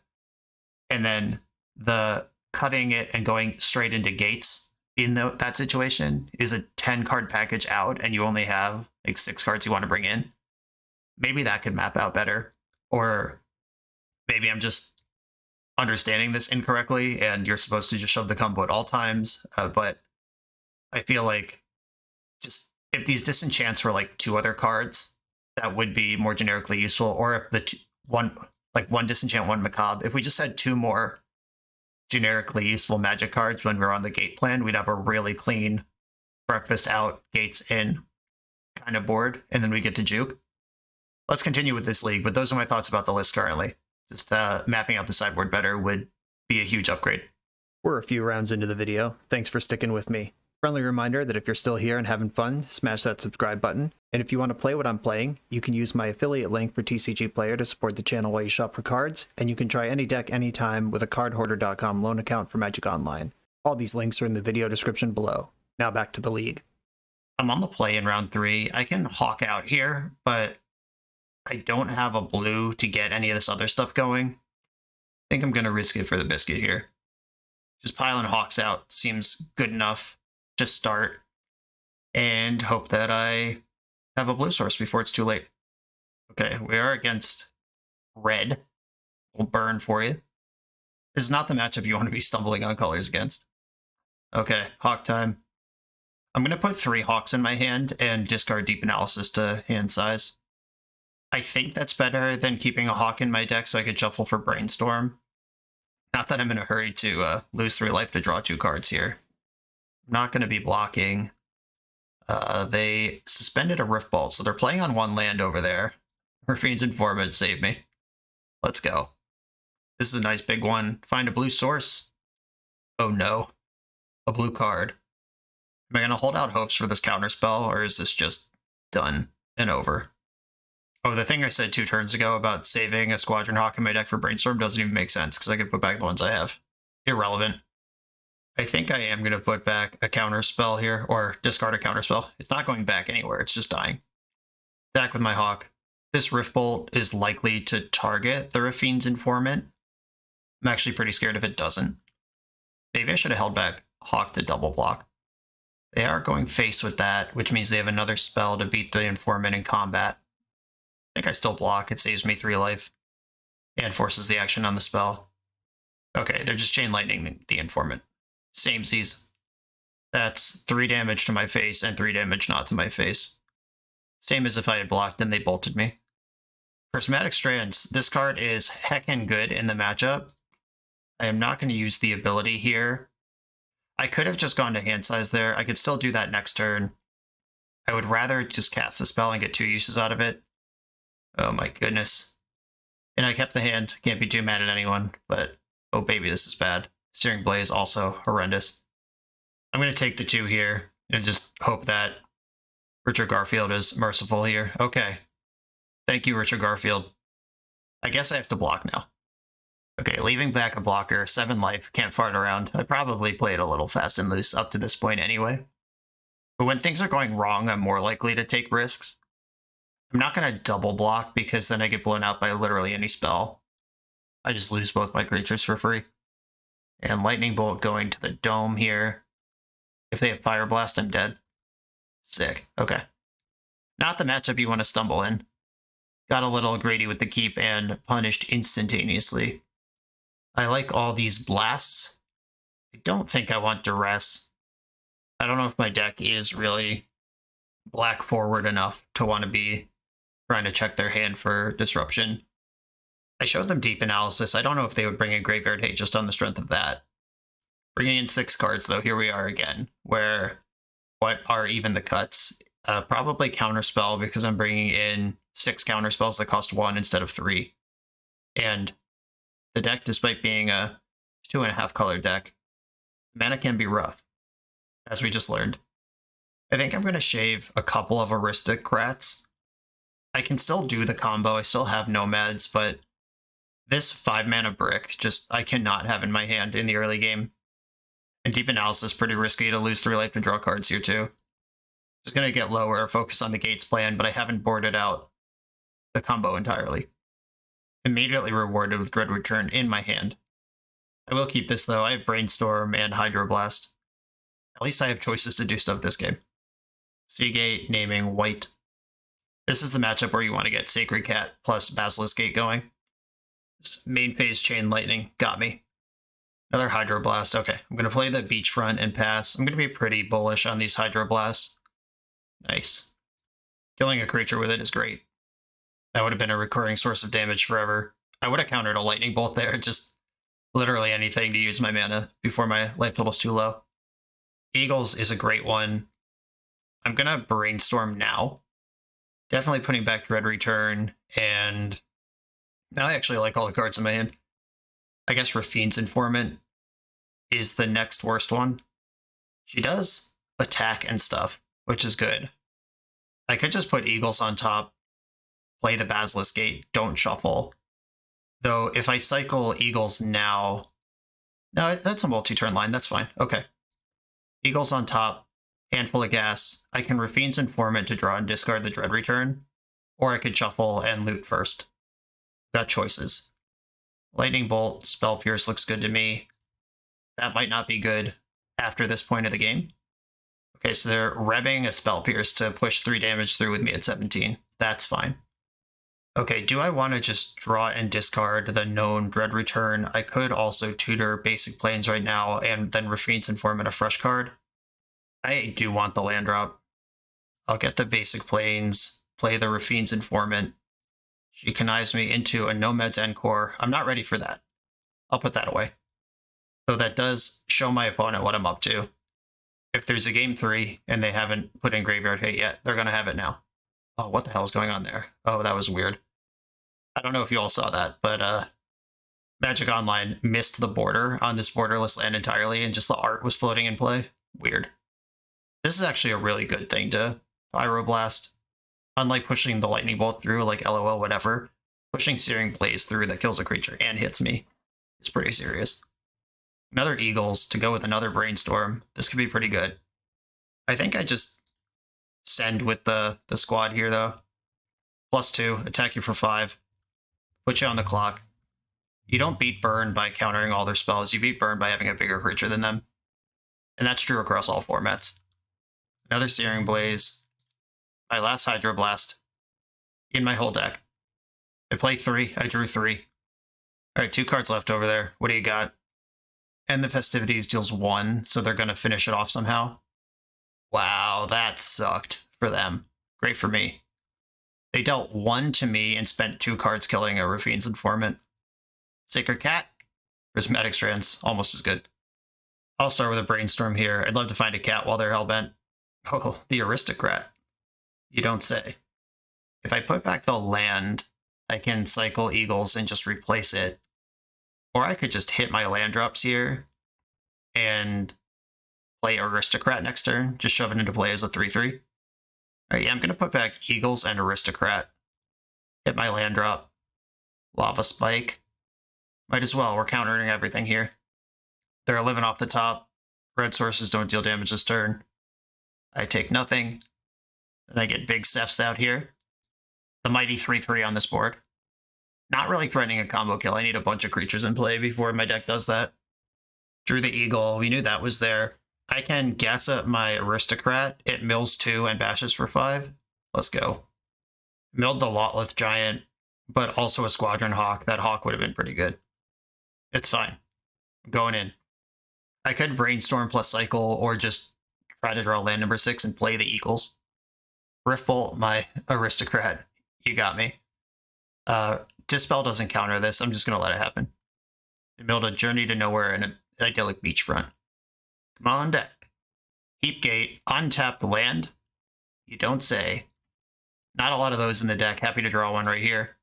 S1: And then the cutting it and going straight into gates in that situation is a 10-card package out, and you only have like 6 cards you want to bring in. Maybe that could map out better. Or maybe I'm just understanding this incorrectly and you're supposed to just shove the combo at all times. But I feel like just if these disenchants were like 2 other cards, that would be more generically useful. Or if the one disenchant, 1 macabre, if we just had 2 more generically useful magic cards when we're on the gate plan, we'd have a really clean breakfast out, gates in kind of board, and then we get to juke. Let's continue with this league, but those are my thoughts about the list currently. Just mapping out the sideboard better would be a huge upgrade. We're a few rounds into the video. Thanks for sticking with me. Friendly reminder that if you're still here and having fun, smash that subscribe button. And if you want to play what I'm playing, you can use my affiliate link for TCG Player to support the channel while you shop for cards, and you can try any deck anytime with a cardhoarder.com loan account for Magic Online. All these links are in the video description below. Now back to the league. I'm on the play in round 3. I can hawk out here, but I don't have a blue to get any of this other stuff going. I think I'm going to risk it for the biscuit here. Just piling hawks out seems good enough to start, and hope that I have a blue source before it's too late. Okay, we are against red. We'll burn for you. This is not the matchup you want to be stumbling on colors against. Okay, hawk time. I'm going to put 3 hawks in my hand and discard Deep Analysis to hand size. I think that's better than keeping a hawk in my deck so I could shuffle for Brainstorm. Not that I'm in a hurry to lose 3 life to draw 2 cards here. I'm not going to be blocking. They suspended a Rift Bolt, so they're playing on 1 land over there. Rafine's Informant saved me. Let's go. This is a nice big one. Find a blue source. Oh no. A blue card. Am I going to hold out hopes for this counterspell, or is this just done and over? Oh, the thing I said 2 turns ago about saving a Squadron Hawk in my deck for Brainstorm doesn't even make sense, because I could put back the ones I have. Irrelevant. I think I am going to put back a counterspell here, or discard a counterspell. It's not going back anywhere, it's just dying. Back with my Hawk. This Rift Bolt is likely to target the Rafine's Informant. I'm actually pretty scared if it doesn't. Maybe I should have held back Hawk to double block. They are going face with that, which means they have another spell to beat the Informant in combat. I think I still block. It saves me 3 life and forces the action on the spell. Okay, they're just Chain Lightning the Informant. Samesies. That's 3 damage to my face and 3 damage not to my face. Same as if I had blocked and they bolted me. Prismatic Strands. This card is heckin' good in the matchup. I am not going to use the ability here. I could have just gone to hand size there. I could still do that next turn. I would rather just cast the spell and get 2 uses out of it. Oh my goodness. And I kept the hand. Can't be too mad at anyone, but oh baby, this is bad. Searing Blaze also horrendous. I'm going to take the 2 here and just hope that Richard Garfield is merciful here. Okay. Thank you, Richard Garfield. I guess I have to block now. Okay, leaving back a blocker, 7 life, can't fart around. I probably played a little fast and loose up to this point anyway. But when things are going wrong, I'm more likely to take risks. I'm not going to double block because then I get blown out by literally any spell. I just lose both my creatures for free. And Lightning Bolt going to the dome here. If they have Fire Blast, I'm dead. Sick. Okay. Not the matchup you want to stumble in. Got a little greedy with the keep and punished instantaneously. I like all these blasts. I don't think I want Duress. I don't know if my deck is really black forward enough to want to be trying to check their hand for disruption. I showed them Deep Analysis. I don't know if they would bring in Graveyard Hate just on the strength of that. Bringing in 6 cards, though, here we are again, where what are even the cuts? Probably Counterspell, because I'm bringing in 6 counterspells that cost 1 instead of 3. And the deck, despite being a 2.5 color deck, mana can be rough, as we just learned. I think I'm going to shave a couple of aristocrats. I can still do the combo, I still have nomads, but this 5 mana brick, I cannot have in my hand in the early game. And Deep Analysis, pretty risky to lose 3 life and draw cards here too. Just going to get lower, focus on the Gates plan, but I haven't boarded out the combo entirely. Immediately rewarded with Dread Return in my hand. I will keep this though, I have Brainstorm and Hydroblast. At least I have choices to do stuff this game. Seagate, naming, white. This is the matchup where you want to get Sacred Cat plus Basilisk Gate going. This main phase Chain Lightning got me. Another Hydroblast. Okay, I'm going to play the Beachfront and pass. I'm going to be pretty bullish on these Hydroblasts. Nice. Killing a creature with it is great. That would have been a recurring source of damage forever. I would have countered a Lightning Bolt there, just literally anything to use my mana before my life total's too low. Eagles is a great one. I'm going to Brainstorm now. Definitely putting back Dread Return, and now I actually like all the cards in my hand. I guess Rafine's Informant is the next worst one. She does attack and stuff, which is good. I could just put Eagles on top, play the Basilisk Gate, don't shuffle. Though if I cycle Eagles now... No, that's a multi-turn line, that's fine. Okay. Eagles on top, handful of gas. I can Rafine's Informant to draw and discard the Dread Return, or I could shuffle and loot first. Got choices. Lightning Bolt, Spell Pierce looks good to me. That might not be good after this point of the game. Okay, so they're rebbing a Spell Pierce to push 3 damage through with me at 17. That's fine. Okay, do I want to just draw and discard the known Dread Return? I could also tutor Basic Plains right now and then Rafine's Informant a fresh card. I do want the land drop. I'll get the Basic Plains, play the Rafine's Informant. She connives me into a Nomad's en-kor. I'm not ready for that. I'll put that away. So that does show my opponent what I'm up to. If there's a game 3 and they haven't put in Graveyard Hate yet, they're going to have it now. Oh, what the hell is going on there? Oh, that was weird. I don't know if you all saw that, but Magic Online missed the border on this borderless land entirely, and just the art was floating in play. Weird. This is actually a really good thing to Pyroblast. Unlike pushing the Lightning Bolt through, like LOL, whatever, pushing Searing Blaze through that kills a creature and hits me is pretty serious. Another Eagles to go with another Brainstorm. This could be pretty good. I think I just send with the squad here, though. +2, attack you for 5. Put you on the clock. You don't beat Burn by countering all their spells. You beat Burn by having a bigger creature than them. And that's true across all formats. Another Searing Blaze. My last Hydroblast. In my whole deck. I play 3. I drew 3. Alright, 2 cards left over there. What do you got? And the Festivities deals 1, so they're going to finish it off somehow. Wow, that sucked for them. Great for me. They dealt 1 to me and spent 2 cards killing a Rafine's Informant. Sacred Cat? Prismatic Strands, almost as good. I'll start with a Brainstorm here. I'd love to find a cat while they're hellbent. Oh, the Aristocrat. You don't say. If I put back the land, I can cycle Eagles and just replace it. Or I could just hit my land drops here and play Aristocrat next turn. Just shove it into play as a 3/3. Alright, yeah, I'm going to put back Eagles and Aristocrat. Hit my land drop. Lava Spike. Might as well, we're countering everything here. They're living off the top. Red sources don't deal damage this turn. I take nothing. Then I get big Cephs out here. The mighty 3/3 on this board. Not really threatening a combo kill. I need a bunch of creatures in play before my deck does that. Drew the Eagle. We knew that was there. I can gas up my Aristocrat. It mills 2 and bashes for 5. Let's go. Milled the Lotleth Giant, but also a Squadron Hawk. That Hawk would have been pretty good. It's fine. I'm going in. I could Brainstorm plus cycle, or just try to draw land number 6 and play the Eagles. Riftbolt my Aristocrat. You got me. Dispel doesn't counter this. I'm just going to let it happen. They build a Journey to Nowhere and an idyllic beachfront. Come on deck. Heapgate, untapped land. You don't say. Not a lot of those in the deck. Happy to draw one right here.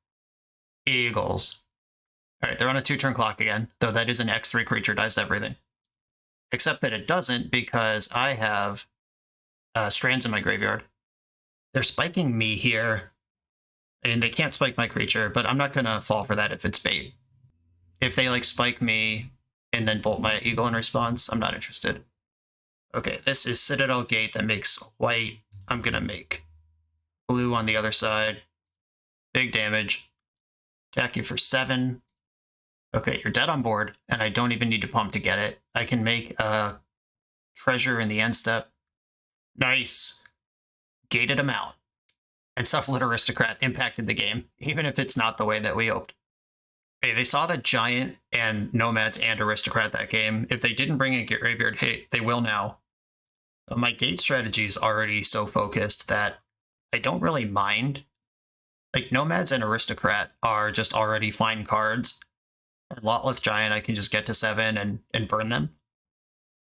S1: Eagles. All right, they're on a 2-turn clock again, though that is an X3 creature, dies to everything. Except that it doesn't because I have strands in my graveyard. They're spiking me here, and they can't spike my creature, but I'm not going to fall for that if it's bait. If they like spike me and then bolt my eagle in response, I'm not interested. Okay, this is Citadel Gate that makes white. I'm going to make blue on the other side. Big damage. Attack you for 7. Okay, you're dead on board, and I don't even need to pump to get it. I can make a treasure in the end step. Nice. Gated him out. And Cephalid Aristocrat impacted the game, even if it's not the way that we hoped. Hey, they saw the Giant and Nomads and Aristocrat that game. If they didn't bring a graveyard hit, they will now. My gate strategy is already so focused that I don't really mind. Like, Nomads and Aristocrat are just already fine cards. And Lotleth Giant, I can just get to 7 and burn them.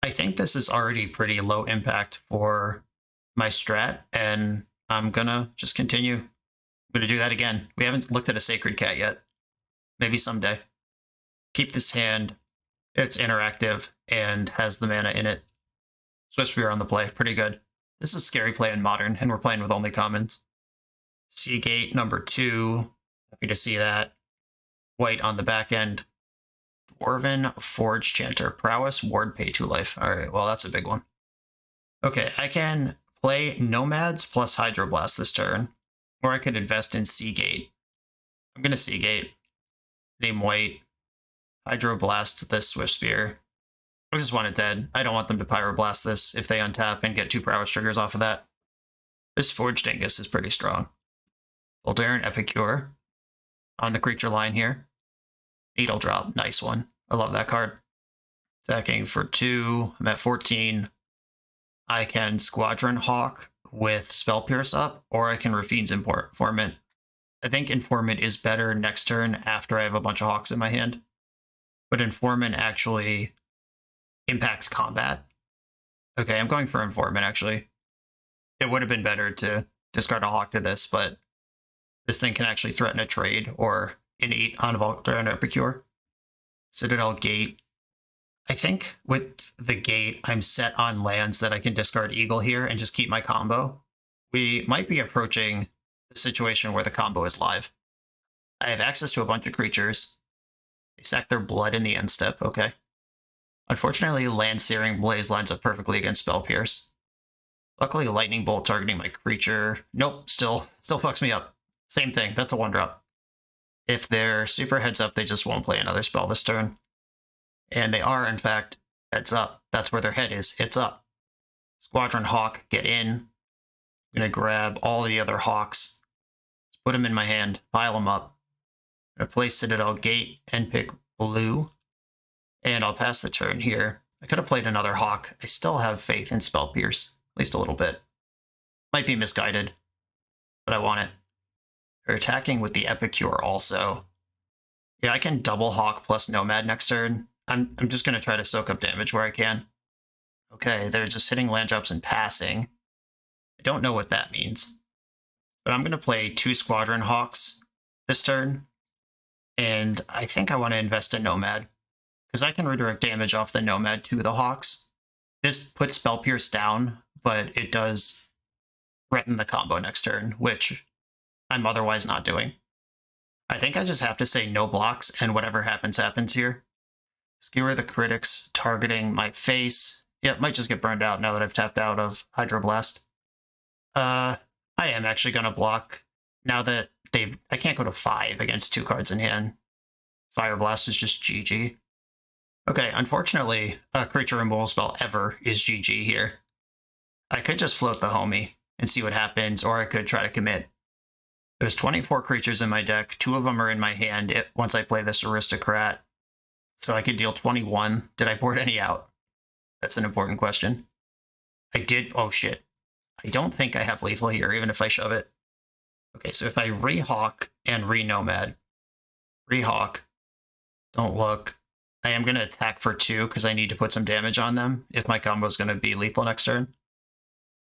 S1: I think this is already pretty low impact for my strat, and I'm gonna just continue. I'm gonna do that again. We haven't looked at a Sacred Cat yet. Maybe someday. Keep this hand. It's interactive and has the mana in it. Swift Spear on the play. Pretty good. This is scary play in Modern, and we're playing with only commons. Seagate number 2. Happy to see that. White on the back end. Dwarven Forge Chanter. Prowess, Ward, pay 2 life. Alright, well, that's a big one. Okay, I can play Nomads plus Hydroblast this turn, or I could invest in Seagate. I'm going to Seagate. Name white. Hydroblast this Swift Spear. I just want it dead. I don't want them to Pyroblast this if they untap and get 2 Prowess triggers off of that. This Forge Dingus is pretty strong. Voldaren Epicure on the creature line here. Needle Drop, nice one. I love that card. Attacking for 2. I'm at 14. I can Squadron Hawk with Spell Pierce up, or I can Rafine's Informant. I think Informant is better next turn after I have a bunch of Hawks in my hand. But Informant actually impacts combat. Okay, I'm going for Informant, actually. It would have been better to discard a Hawk to this, but this thing can actually threaten a trade or an 8 on Voldaren Epicure. Citadel Gate. I think with the Gate, I'm set on lands that I can discard Eagle here and just keep my combo. We might be approaching the situation where the combo is live. I have access to a bunch of creatures. They sack their blood in the end step, okay. Unfortunately, Land Searing Blaze lines up perfectly against Spell Pierce. Luckily, Lightning Bolt targeting my creature. Nope, still fucks me up. Same thing, that's a 1-drop. If they're super heads up, they just won't play another spell this turn. And they are, in fact, heads up. That's where their head is. It's up. Squadron Hawk, get in. I'm going to grab all the other Hawks. Put them in my hand. Pile them up. I'm going to play Citadel Gate and pick blue. And I'll pass the turn here. I could have played another Hawk. I still have faith in Spell Pierce. At least a little bit. Might be misguided. But I want it. They're attacking with the Epicure also. Yeah, I can double Hawk plus Nomad next turn. I'm just going to try to soak up damage where I can. Okay, they're just hitting land drops and passing. I don't know what that means. But I'm going to play 2 Squadron Hawks this turn. And I think I want to invest in Nomad. Because I can redirect damage off the Nomad to the Hawks. This puts Spell Pierce down, but it does threaten the combo next turn, which I'm otherwise not doing. I think I just have to say no blocks, and whatever happens, happens here. Skewer the Critics targeting my face. Yeah, it might just get burned out now that I've tapped out of Hydroblast. I am actually going to block now that I can't go to 5 against 2 cards in hand. Fire Blast is just GG. Okay, unfortunately, a creature removal spell ever is GG here. I could just float the homie and see what happens, or I could try to commit. There's 24 creatures in my deck. 2 of them are in my hand once I play this Aristocrat. So I could deal 21. Did I board any out? That's an important question. I did. Oh, shit. I don't think I have lethal here, even if I shove it. Okay, so if I re-Hawk and re-Nomad. Re-Hawk. Don't look. I am going to attack for 2 because I need to put some damage on them if my combo is going to be lethal next turn.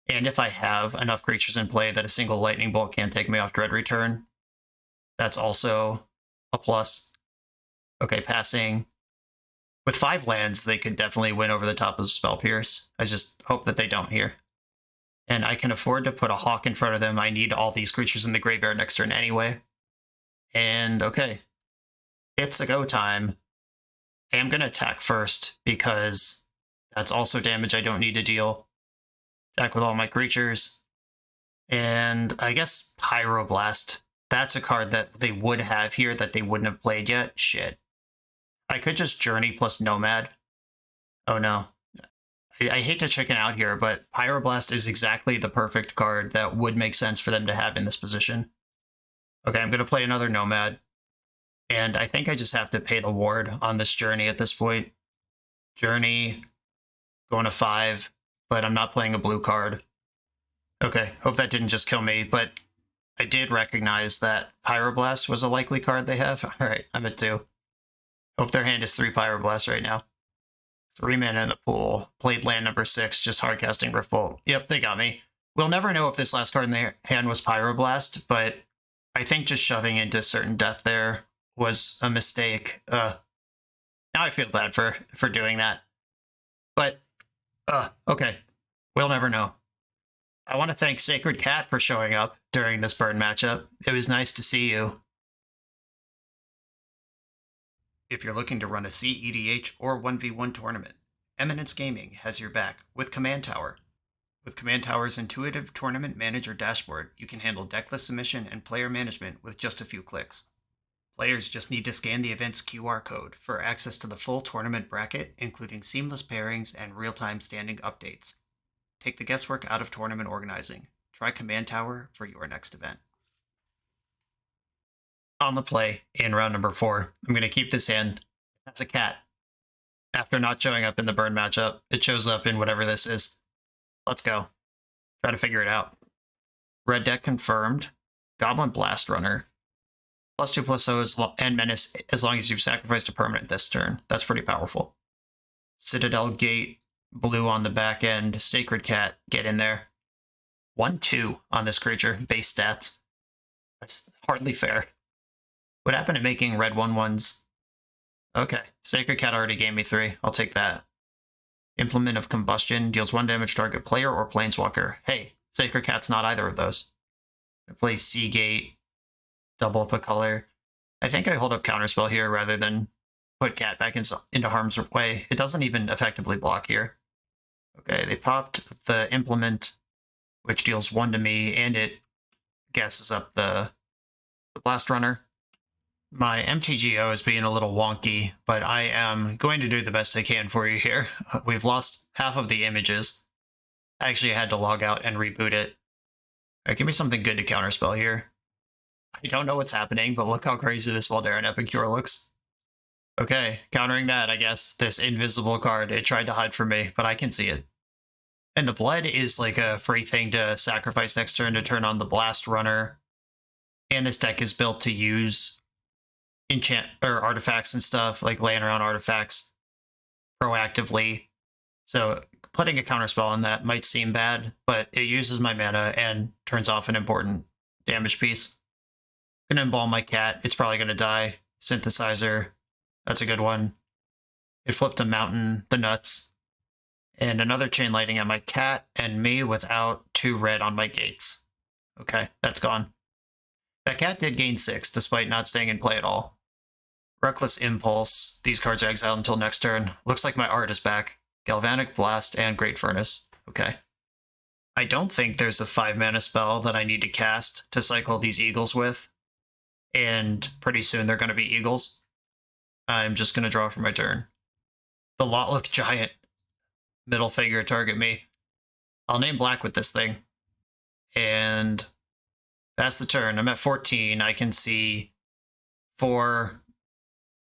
S1: And if I have enough creatures in play that a single Lightning Bolt can't take me off Dread Return, that's also a plus. Okay, passing. With 5 lands, they could definitely win over the top of Spell Pierce. I just hope that they don't here. And I can afford to put a Hawk in front of them. I need all these creatures in the graveyard next turn anyway. And okay, it's a go time. I am going to attack first because that's also damage I don't need to deal. Attack with all my creatures. And I guess Pyroblast. That's a card that they would have here that they wouldn't have played yet. Shit. I could just Journey plus Nomad. Oh no. I hate to chicken out here, but Pyroblast is exactly the perfect card that would make sense for them to have in this position. Okay, I'm going to play another Nomad. And I think I just have to pay the ward on this Journey at this point. Journey, going to 5, but I'm not playing a blue card. Okay, hope that didn't just kill me, but I did recognize that Pyroblast was a likely card they have. Alright, I'm at 2. Hope their hand is 3 Pyroblasts right now. 3 mana in the pool. Played land number 6, just hardcasting Riftbolt. Yep, they got me. We'll never know if this last card in their hand was Pyroblast, but I think just shoving into certain death there was a mistake. Now I feel bad for doing that. But, okay. We'll never know. I want to thank Sacred Cat for showing up during this burn matchup. It was nice to see you. If you're looking to run a CEDH or 1v1 tournament, Eminence Gaming has your back with Command Tower. With Command Tower's intuitive tournament manager dashboard, you can handle decklist submission and player management with just a few clicks. Players just need to scan the event's QR code for access to the full tournament bracket, including seamless pairings and real-time standing updates. Take the guesswork out of tournament organizing. Try Command Tower for your next event. On the play in round number 4, I'm going to keep this hand. That's a cat. After not showing up in the burn matchup, it shows up in whatever this is. Let's go. Try to figure it out. Red deck confirmed. Goblin Blast Runner. +2/+0 and Menace as long as you've sacrificed a permanent this turn. That's pretty powerful. Citadel Gate, blue on the back end. Sacred Cat, get in there. 1/2 on this creature, base stats. That's hardly fair. What happened to making red 1/1s? Okay, Sacred Cat already gave me 3. I'll take that. Implement of Combustion deals 1 damage to target player or planeswalker. Hey, Sacred Cat's not either of those. I play Seagate, double up a color. I think I hold up Counterspell here rather than put Cat back into harm's way. It doesn't even effectively block here. Okay, they popped the Implement, which deals 1 to me, and it gasses up the Blast Runner. My MTGO is being a little wonky, but I am going to do the best I can for you here. We've lost half of the images. I actually had to log out and reboot it. All right, give me something good to counterspell here. I don't know what's happening, but look how crazy this Voldaren Epicure looks. Okay, countering that, I guess. This invisible card, it tried to hide from me, but I can see it. And the Blood is like a free thing to sacrifice next turn to turn on the Blast Runner. And this deck is built to use enchant or artifacts and stuff, like laying around artifacts proactively. So putting a counterspell on that might seem bad, but it uses my mana and turns off an important damage piece. I'm gonna embalm my cat. It's probably gonna die. Synthesizer. That's a good one. It flipped a mountain, the nuts. And another chain lightning on my cat and me without 2 red on my gates. Okay, that's gone. That cat did gain 6 despite not staying in play at all. Reckless Impulse. These cards are exiled until next turn. Looks like my art is back. Galvanic Blast and Great Furnace. Okay. I don't think there's a 5 mana spell that I need to cast to cycle these eagles with. And pretty soon they're going to be eagles. I'm just going to draw for my turn. The Lotleth Giant. Middle finger, target me. I'll name black with this thing. And that's the turn. I'm at 14. I can see 4,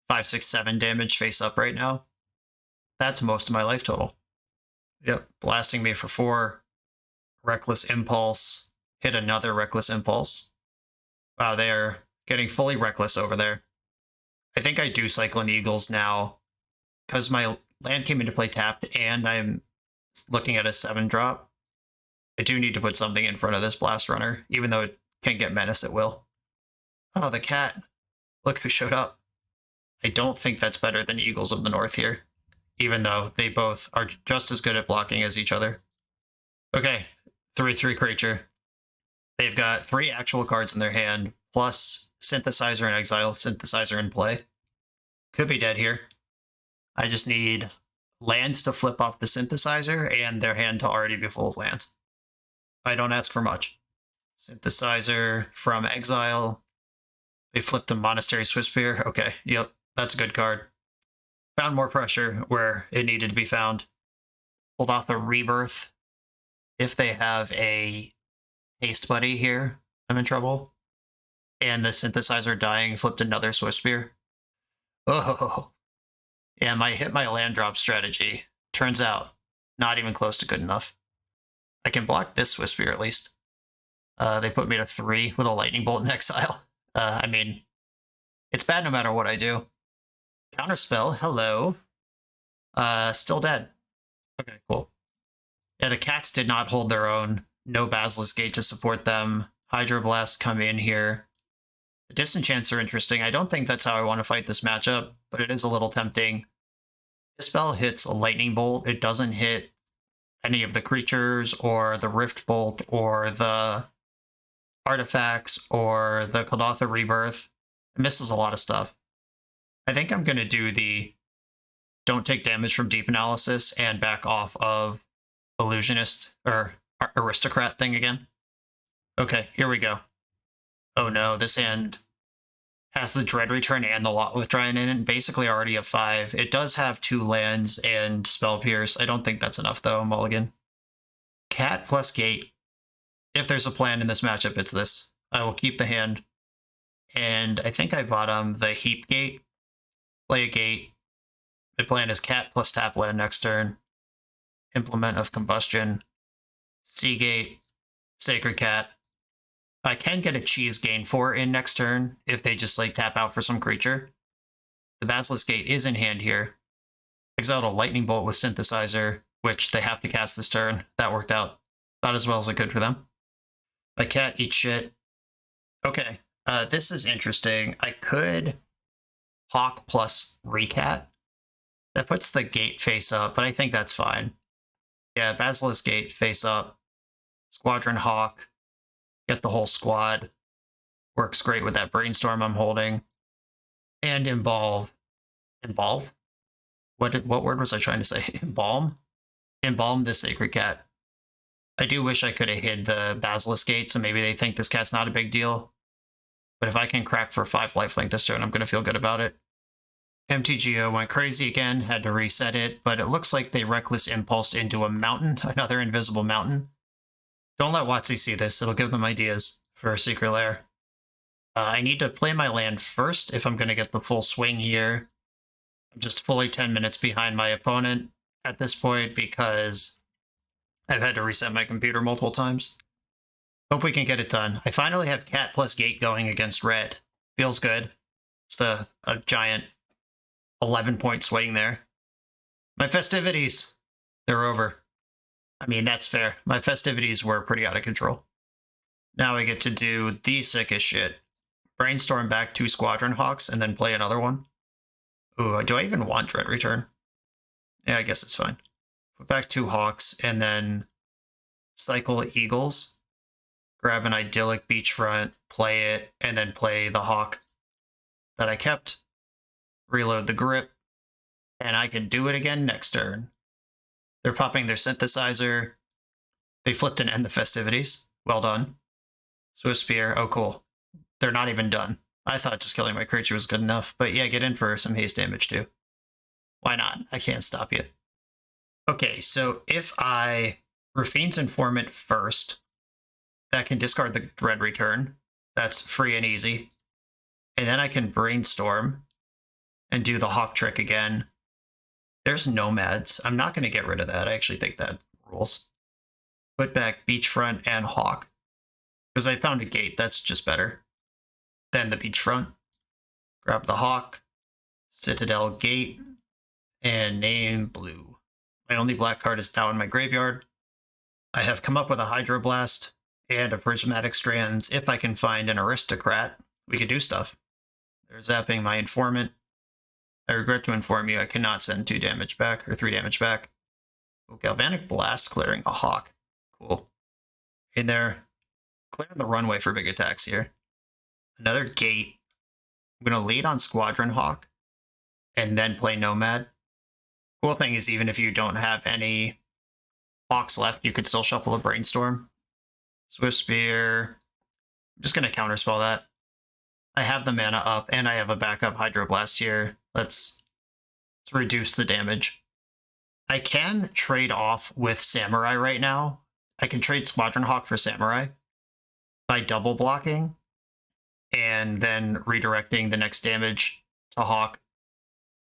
S1: 5, 6, 7 damage face up right now. That's most of my life total. Yep, blasting me for 4. Reckless Impulse. Hit another Reckless Impulse. Wow, they are getting fully reckless over there. I think I do cycle in Eagles now because my land came into play tapped and I'm looking at a 7-drop. I do need to put something in front of this Blast Runner, even though it can get Menace at will. Oh, the cat. Look who showed up. I don't think that's better than Eagles of the North here, even though they both are just as good at blocking as each other. Okay, 3/3 creature. They've got 3 actual cards in their hand, plus Synthesizer and Exile, Synthesizer in play. Could be dead here. I just need lands to flip off the Synthesizer and their hand to already be full of lands. I don't ask for much. Synthesizer from Exile. They flipped a Monastery Swiftspear. Okay, yep, that's a good card. Found more pressure where it needed to be found. Pulled off a Rebirth. If they have a Haste Buddy here, I'm in trouble. And the Synthesizer dying flipped another Swiftspear. Oh, and I hit my land drop strategy. Turns out, not even close to good enough. I can block this Swiftspear at least. They put me to 3 with a Lightning Bolt in exile. I mean, it's bad no matter what I do. Counterspell, hello. Still dead. Okay, cool. Yeah, the cats did not hold their own. No Basilisk Gate to support them. Hydroblast come in here. The Disenchants are interesting. I don't think that's how I want to fight this matchup, but it is a little tempting. Dispel hits a Lightning Bolt. It doesn't hit any of the creatures, or the Rift Bolt, or the artifacts, or the Kuldotha Rebirth. It misses a lot of stuff. I think I'm going to do the don't take damage from deep analysis and back off of Illusionist, or Aristocrat thing again. Okay, here we go. Oh no, this hand has the Dread Return and the Lot Withdrawn in it, basically already a 5. It does have 2 lands and Spell Pierce. I don't think that's enough though, mulligan. Cat plus Gate. If there's a plan in this matchup, it's this. I will keep the hand. And I think I bottom the Heap Gate. Play a Gate. My plan is Cat plus tap land next turn. Implement of Combustion. Seagate. Sacred Cat. I can get a Cheese Gain 4 in next turn if they just like tap out for some creature. The Basilisk Gate is in hand here. Exiled a Lightning Bolt with Synthesizer, which they have to cast this turn. That worked out not as well as it could for them. My cat eats shit. Okay, this is interesting. I could Hawk plus Recat. That puts the gate face up, but I think that's fine. Yeah, Basilisk Gate face up. Squadron Hawk. Get the whole squad. Works great with that Brainstorm I'm holding. And Embalm. Embalm? What word was I trying to say? Embalm? Embalm this Sacred Cat. I do wish I could have hid the Basilisk Gate, so maybe they think this cat's not a big deal. But if I can crack for 5 lifelink this turn, I'm going to feel good about it. MTGO went crazy again, had to reset it, but it looks like they Reckless Impulsed into a mountain, another invisible mountain. Don't let WotC see this, it'll give them ideas for a Secret Lair. I need to play my land first if I'm going to get the full swing here. I'm just fully 10 minutes behind my opponent at this point because I've had to reset my computer multiple times. Hope we can get it done. I finally have Cat plus Gate going against red. Feels good. It's a giant 11-point swing there. My festivities, they're over. I mean, that's fair. My festivities were pretty out of control. Now I get to do the sickest shit. Brainstorm back 2 Squadron Hawks and then play another one. Ooh, do I even want Dread Return? Yeah, I guess it's fine. Put back 2 Hawks and then cycle Eagles. Grab an Idyllic Beachfront, play it, and then play the Hawk that I kept. Reload the Grip. And I can do it again next turn. They're popping their Synthesizer. They flipped and end the festivities. Well done. Swiftspear. Oh, cool. They're not even done. I thought just killing my creature was good enough. But yeah, get in for some haste damage too. Why not? I can't stop you. Okay, so if I Rafine's Informant first, that can discard the Dread Return. That's free and easy. And then I can Brainstorm and do the Hawk trick again. There's Nomads. I'm not going to get rid of that. I actually think that rules. Put back Beachfront and Hawk. Because I found a gate. That's just better than the Beachfront. Grab the Hawk. Citadel Gate. And name blue. My only black card is now in my graveyard. I have come up with a Hydroblast and a Prismatic Strands. If I can find an Aristocrat, we could do stuff. They're zapping my Informant. I regret to inform you I cannot send 2 damage back, or 3 damage back. Oh, Galvanic Blast clearing a Hawk. Cool. In there, clearing the runway for big attacks here. Another Gate. I'm going to lead on Squadron Hawk, and then play Nomad. Cool thing is, even if you don't have any Hawks left, you could still shuffle a Brainstorm. Swift Spear. I'm just going to counterspell that. I have the mana up, and I have a backup Hydroblast here. Let's reduce the damage. I can trade off with Samurai right now. I can trade Squadron Hawk for Samurai by double blocking and then redirecting the next damage to Hawk.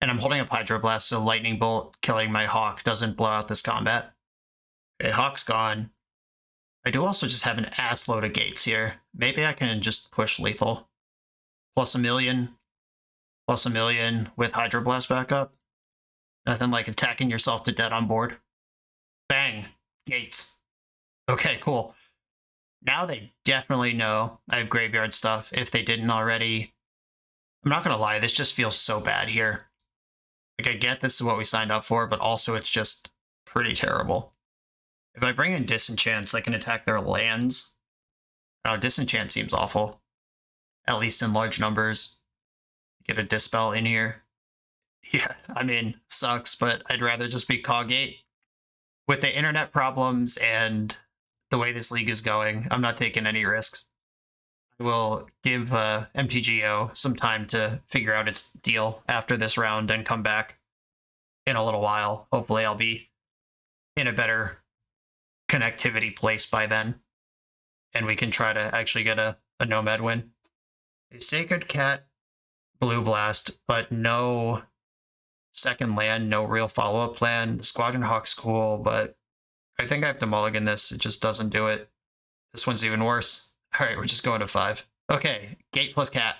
S1: And I'm holding up Hydroblast, so Lightning Bolt killing my Hawk doesn't blow out this combat. Okay, Hawk's gone. I do also just have an ass load of gates here. Maybe I can just push lethal. Plus a million with Hydroblast backup. Nothing like attacking yourself to death on board. Bang! Gates. Okay, cool. Now they definitely know I have graveyard stuff, if they didn't already. I'm not gonna lie, this just feels so bad here. Like, I get this is what we signed up for, but also it's just pretty terrible. If I bring in Disenchants, I can attack their lands. Disenchant seems awful. At least in large numbers. Get a Dispel in here. Yeah, I mean, sucks, but I'd rather just be Caw-Gate. With the internet problems and the way this league is going, I'm not taking any risks. I will give MTGO some time to figure out its deal after this round and come back in a little while. Hopefully I'll be in a better connectivity place by then, and we can try to actually get a Nomad win. A Sacred Cat, Blue Blast, but no second land, no real follow-up plan. The Squadron Hawk's cool, but I think I have to mulligan this. It just doesn't do it. This one's even worse. All right, we're just going to 5. Okay, Gate plus Cat.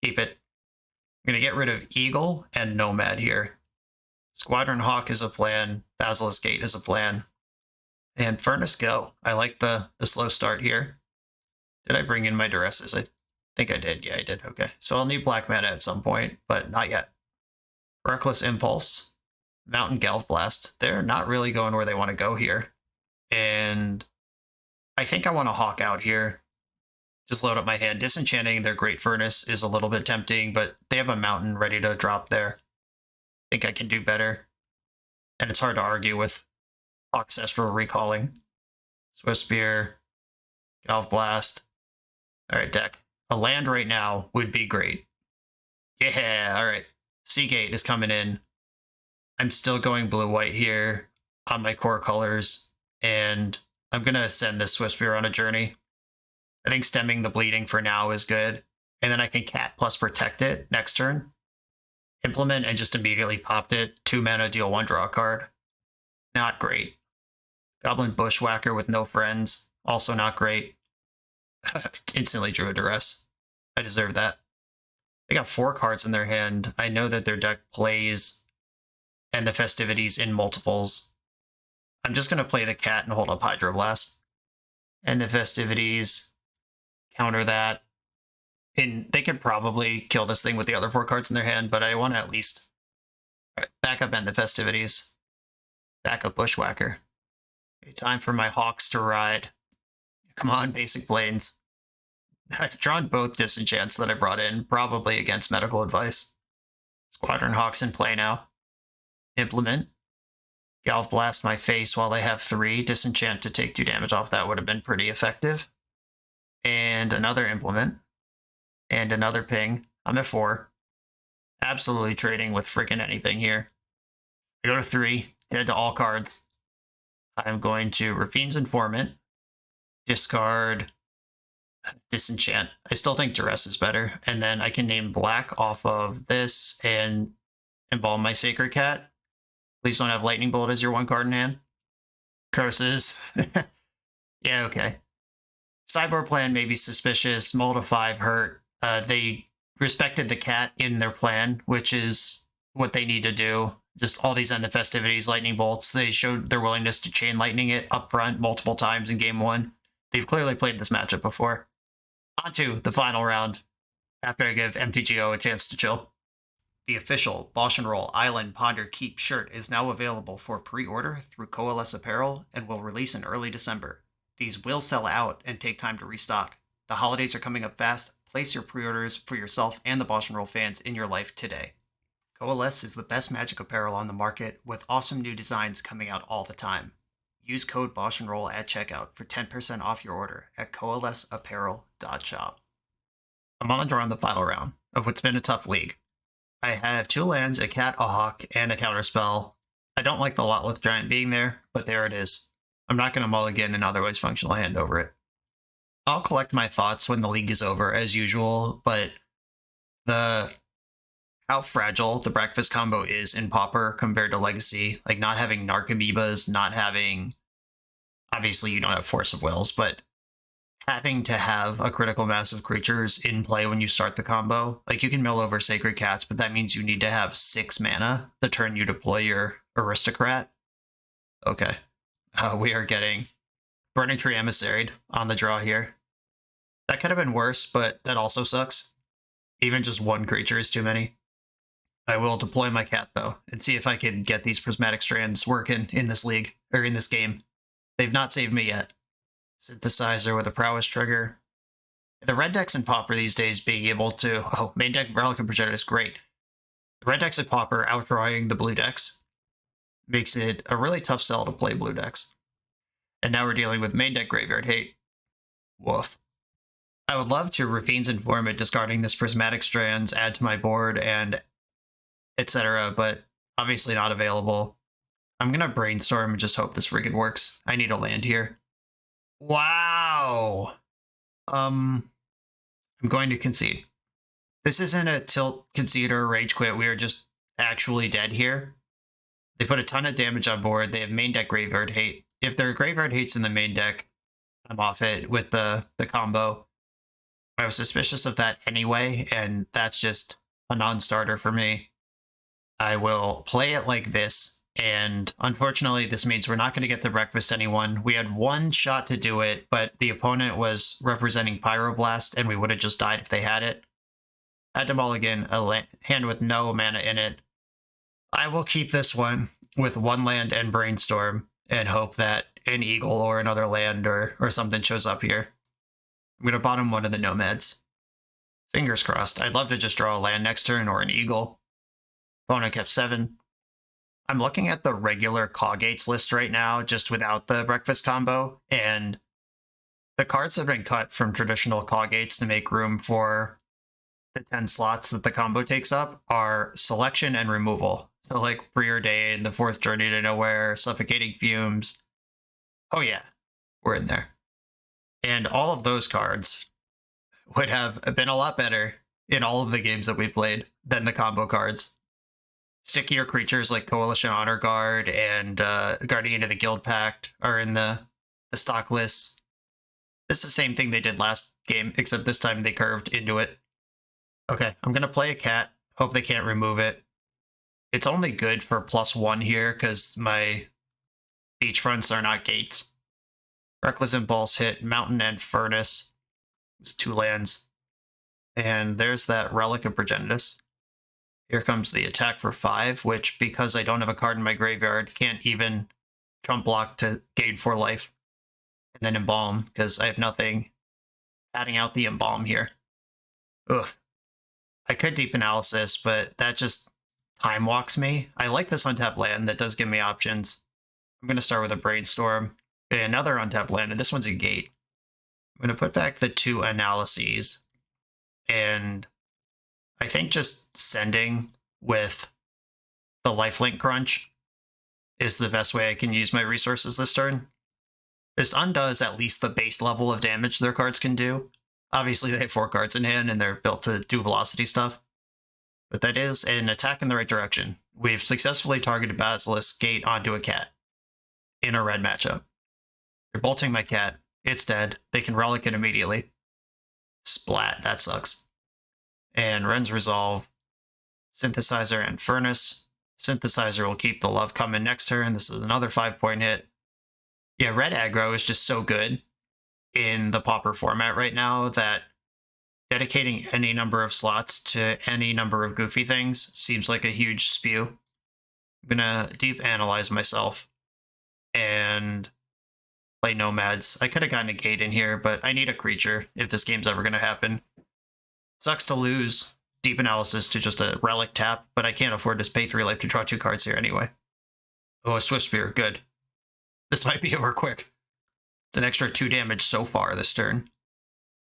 S1: Keep it. I'm going to get rid of Eagle and Nomad here. Squadron Hawk is a plan. Basilisk Gate is a plan. And Furnace Go. I like the slow start here. Did I bring in my Duresses? I think I did. Yeah, I did. Okay, so I'll need black mana at some point, but not yet. Reckless Impulse. Mountain Galv Blast. They're not really going where they want to go here. And I think I want to Hawk out here. Just load up my hand. Disenchanting their Great Furnace is a little bit tempting, but they have a mountain ready to drop there. I think I can do better. And it's hard to argue with Ancestral Recalling. Swift Spear. Galv Blast. Alright, deck. A land right now would be great. Yeah, alright. Seagate is coming in. I'm still going blue-white here on my core colors, and I'm going to send this Swift Spear on a journey. I think stemming the bleeding for now is good, and then I can Cat plus protect it next turn. Implement and just immediately popped it. 2 mana, deal 1, draw a card. Not great. Goblin Bushwhacker with no friends. Also not great. Instantly drew a Duress. I deserve that. They got 4 cards in their hand. I know that their deck plays and the Festivities in multiples. I'm just going to play the Cat and hold up Hydroblast. And the Festivities, counter that. And they could probably kill this thing with the other 4 cards in their hand, but I want to at least back up end the Festivities. Back up Bushwhacker. Okay, time for my Hawks to ride. Come on, Basic Plains. I've drawn both Disenchants that I brought in, probably against medical advice. Squadron Hawk's in play now. Implement. Galv Blast my face while I have 3. Disenchant to take 2 damage off. That would have been pretty effective. And another Implement. And another ping. I'm at 4. Absolutely trading with freaking anything here. I go to 3. Dead to all cards. I'm going to Rafine's Informant. Discard. Disenchant. I still think Duress is better. And then I can name black off of this and embalm my Sacred Cat. Please don't have Lightning Bolt as your 1 card in hand. Curses. Yeah, okay. Sideboard plan may be suspicious. Mull to 5 hurt. They respected the cat in their plan, which is what they need to do. Just all these end of Festivities, Lightning Bolts. They showed their willingness to chain lightning it up front multiple times in game 1. They've clearly played this matchup before. On to the final round, after I give MTGO a chance to chill. The official BoshNRoll Island Ponder Keep shirt is now available for pre-order through Coalesce Apparel and will release in early December. These will sell out and take time to restock. The holidays are coming up fast. Place your pre-orders for yourself and the BoshNRoll fans in your life today. Coalesce is the best Magic apparel on the market with awesome new designs coming out all the time. Use code BoshNRoll at checkout for 10% off your order at coalesceapparel.shop. I'm on the draw in the final round of what's been a tough league. I have 2 lands, a cat, a hawk, and a counterspell. I don't like the Lotleth Giant being there, but there it is. I'm not going to mulligan an otherwise functional hand over it. I'll collect my thoughts when the league is over, as usual, but how fragile the breakfast combo is in Pauper compared to Legacy, like not having Narcomoebas, not having... Obviously, you don't have Force of Wills, but having to have a critical mass of creatures in play when you start the combo. Like, you can mill over Sacred Cats, but that means you need to have 6 mana the turn you deploy your Aristocrat. Okay. We are getting Burning Tree Emissaried on the draw here. That could have been worse, but that also sucks. Even just 1 creature is too many. I will deploy my cat, though, and see if I can get these Prismatic Strands working in this league, or in this game. They've not saved me yet. Synthesizer with a Prowess trigger. The red decks in Pauper these days being able to... Oh, main deck Relic and Progenitor is great. The red decks in Pauper outdrawing the blue decks makes it a really tough sell to play blue decks. And now we're dealing with main deck Graveyard Hate. Woof. I would love to Rafine's Informant, discarding this Prismatic Strands, add to my board, and etc., but obviously not available. I'm gonna Brainstorm and just hope this friggin' works. I need a land here. Wow! I'm going to concede. This isn't a tilt, concede, or rage quit. We are just actually dead here. They put a ton of damage on board. They have main deck Graveyard Hate. If their Graveyard Hate's in the main deck, I'm off it with the combo. I was suspicious of that anyway, and that's just a non-starter for me. I will play it like this, and unfortunately this means we're not going to get to breakfast anyone. We had 1 shot to do it, but the opponent was representing Pyroblast, and we would have just died if they had it. Had to mulligan a hand with no mana in it. I will keep this one with 1 land and Brainstorm, and hope that an Eagle or another land or something shows up here. I'm going to bottom 1 of the Nomads. Fingers crossed. I'd love to just draw a land next turn or an Eagle. Opponent kept 7. I'm looking at the regular Caw-Gates list right now, just without the breakfast combo, and the cards have been cut from traditional Caw-Gates to make room for the 10 slots that the combo takes up are Selection and Removal. So like Preordain, the 4th Journey to Nowhere, Suffocating Fumes. Oh yeah, we're in there. And all of those cards would have been a lot better in all of the games that we played than the combo cards. Stickier creatures like Coalition Honor Guard and Guardian of the Guild Pact are in the stock lists. This is the same thing they did last game, except this time they curved into it. Okay, I'm going to play a cat. Hope they can't remove it. It's only good for +1 here, because my beachfronts are not gates. Reckless Impulse hit Mountain and Furnace. It's 2 lands. And there's that Relic of Progenitus. Here comes the attack for 5, which, because I don't have a card in my graveyard, can't even trump block to gain 4 life. And then Embalm, because I have nothing adding out the Embalm here. Ugh. I could Deep Analysis, but that just time walks me. I like this untapped land. That does give me options. I'm going to start with a Brainstorm. Another untapped land, and this one's a gate. I'm going to put back the 2 analyses, and I think just sending with the lifelink crunch is the best way I can use my resources this turn. This undoes at least the base level of damage their cards can do. Obviously they have 4 cards in hand and they're built to do velocity stuff. But that is an attack in the right direction. We've successfully targeted Basilisk Gate onto a cat in a red matchup. They're bolting my cat. It's dead. They can relic it immediately. Splat. That sucks. And Ren's Resolve, Synthesizer, and Furnace. Synthesizer will keep the love coming next turn. This is another 5-point hit. Yeah, red aggro is just so good in the Pauper format right now that dedicating any number of slots to any number of goofy things seems like a huge spew. I'm gonna deep analyze myself and play nomads. I could have gotten a gate in here, but I need a creature if this game's ever gonna happen. Sucks to lose deep analysis to just a relic tap, but I can't afford to pay 3 life to draw 2 cards here anyway. Oh, a Swift Spear, good. This might be over quick. It's an extra 2 damage so far this turn.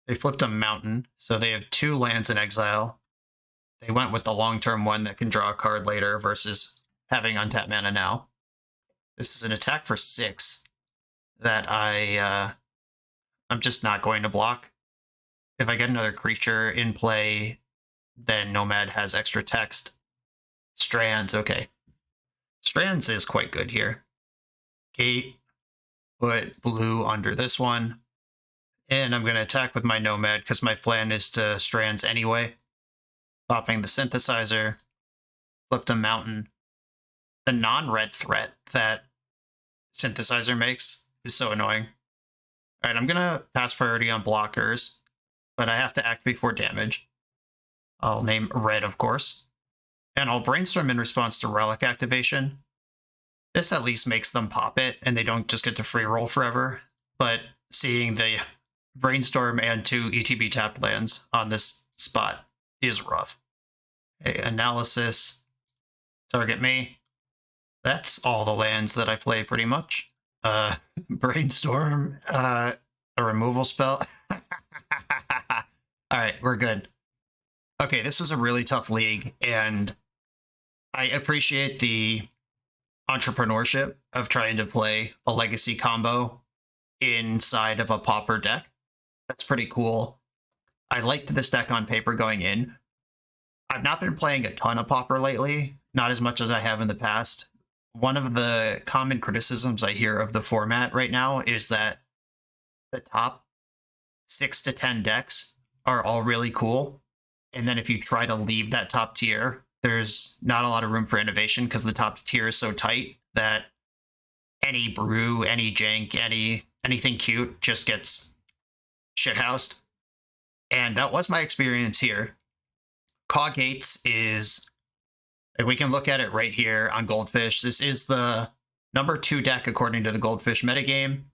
S1: They flipped a mountain, so they have 2 lands in exile. They went with the long-term one that can draw a card later versus having untapped mana now. This is an attack for 6 that I'm just not going to block. If I get another creature in play, then Nomad has extra text. Strands, okay. Strands is quite good here. Gate, put blue under this one. And I'm going to attack with my Nomad because my plan is to Strands anyway. Popping the Synthesizer. Flipped a Mountain. The non-red threat that Synthesizer makes is so annoying. Alright, I'm going to pass priority on blockers, but I have to act before damage. I'll name red, of course. And I'll brainstorm in response to relic activation. This at least makes them pop it, and they don't just get to free roll forever. But seeing the brainstorm and 2 ETB tapped lands on this spot is rough. Okay, analysis. Target me. That's all the lands that I play pretty much. Brainstorm. A removal spell. Alright, we're good. Okay, this was a really tough league, and I appreciate the entrepreneurship of trying to play a legacy combo inside of a Pauper deck. That's pretty cool. I liked this deck on paper going in. I've not been playing a ton of Pauper lately, not as much as I have in the past. One of the common criticisms I hear of the format right now is that the top 6 to 10 decks are all really cool. And then if you try to leave that top tier, there's not a lot of room for innovation because the top tier is so tight that any brew, any jank, anything cute just gets shithoused. And that was my experience here. Caw-Gates is, we can look at it right here on Goldfish. This is the number 2 deck according to the Goldfish metagame.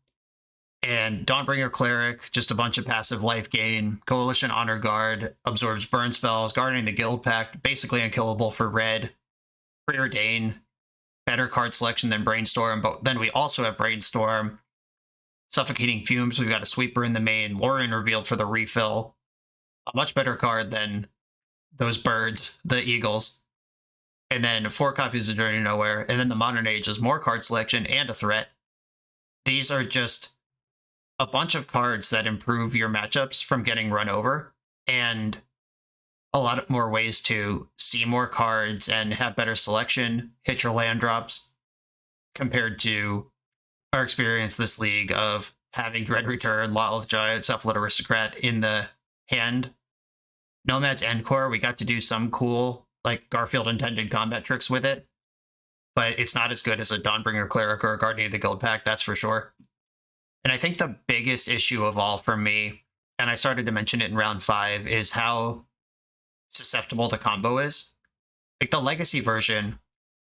S1: And Dawnbringer Cleric, just a bunch of passive life gain. Coalition Honor Guard absorbs burn spells. Guarding the Guild Pact, basically unkillable for red. Preordain, better card selection than Brainstorm, but then we also have Brainstorm. Suffocating Fumes, we've got a Sweeper in the main. Lauren revealed for the refill. A much better card than those birds, the eagles. And then 4 copies of Journey to Nowhere. And then the Modern Age is more card selection and a threat. These are just a bunch of cards that improve your matchups from getting run over, and a lot more ways to see more cards and have better selection, hit your land drops, compared to our experience this league of having Dread Return, Lotleth Giant, Cephalid Aristocrat in the hand. Nomad's en-kor, we got to do some cool, like Garfield intended combat tricks with it, but it's not as good as a Dawnbringer Cleric or a Guardian of the Guild Pact, that's for sure. And I think the biggest issue of all for me, and I started to mention it in round 5, is how susceptible the combo is. Like the legacy version,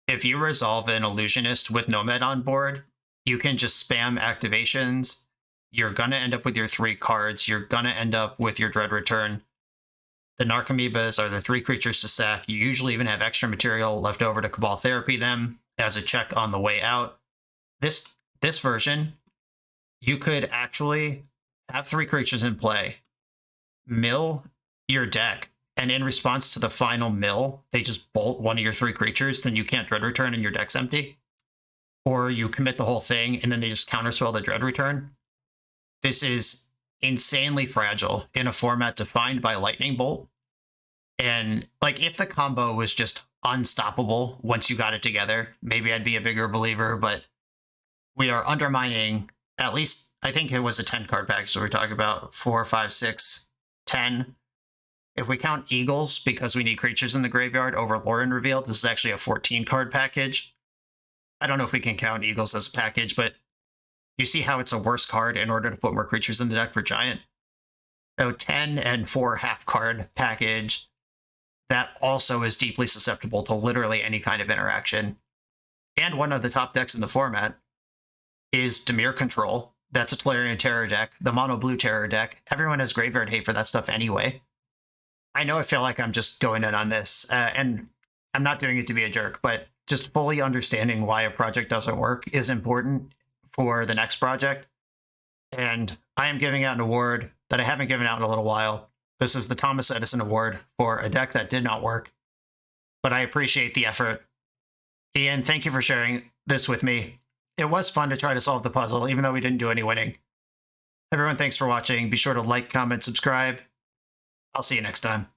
S1: if you resolve an illusionist with Nomad on board, you can just spam activations. You're going to end up with your 3 cards. You're going to end up with your Dread Return. The Narcomoebas are the 3 creatures to sack. You usually even have extra material left over to Cabal Therapy them as a check on the way out. This version, you could actually have 3 creatures in play, mill your deck, and in response to the final mill, they just bolt one of your 3 creatures, then you can't Dread Return and your deck's empty. Or you commit the whole thing, and then they just counterspell the Dread Return. This is insanely fragile in a format defined by Lightning Bolt. And like, if the combo was just unstoppable once you got it together, maybe I'd be a bigger believer, but we are undermining at least, I think it was a 10 card pack, so we're talking about 4, 5, 6, 10. If we count Eagles, because we need creatures in the graveyard over Lauren revealed, this is actually a 14 card package. I don't know if we can count Eagles as a package, but you see how it's a worse card in order to put more creatures in the deck for Giant? a 10 and 4 half card package that also is deeply susceptible to literally any kind of interaction. And one of the top decks in the format is Dimir Control. That's a Tolarian Terror deck, the mono blue Terror deck. Everyone has graveyard hate for that stuff anyway. I know I feel like I'm just going in on this, and I'm not doing it to be a jerk, but just fully understanding why a project doesn't work is important for the next project. And I am giving out an award that I haven't given out in a little while. This is the Thomas Edison Award for a deck that did not work, but I appreciate the effort. Ian, thank you for sharing this with me. It was fun to try to solve the puzzle, even though we didn't do any winning. Everyone, thanks for watching. Be sure to like, comment, subscribe. I'll see you next time.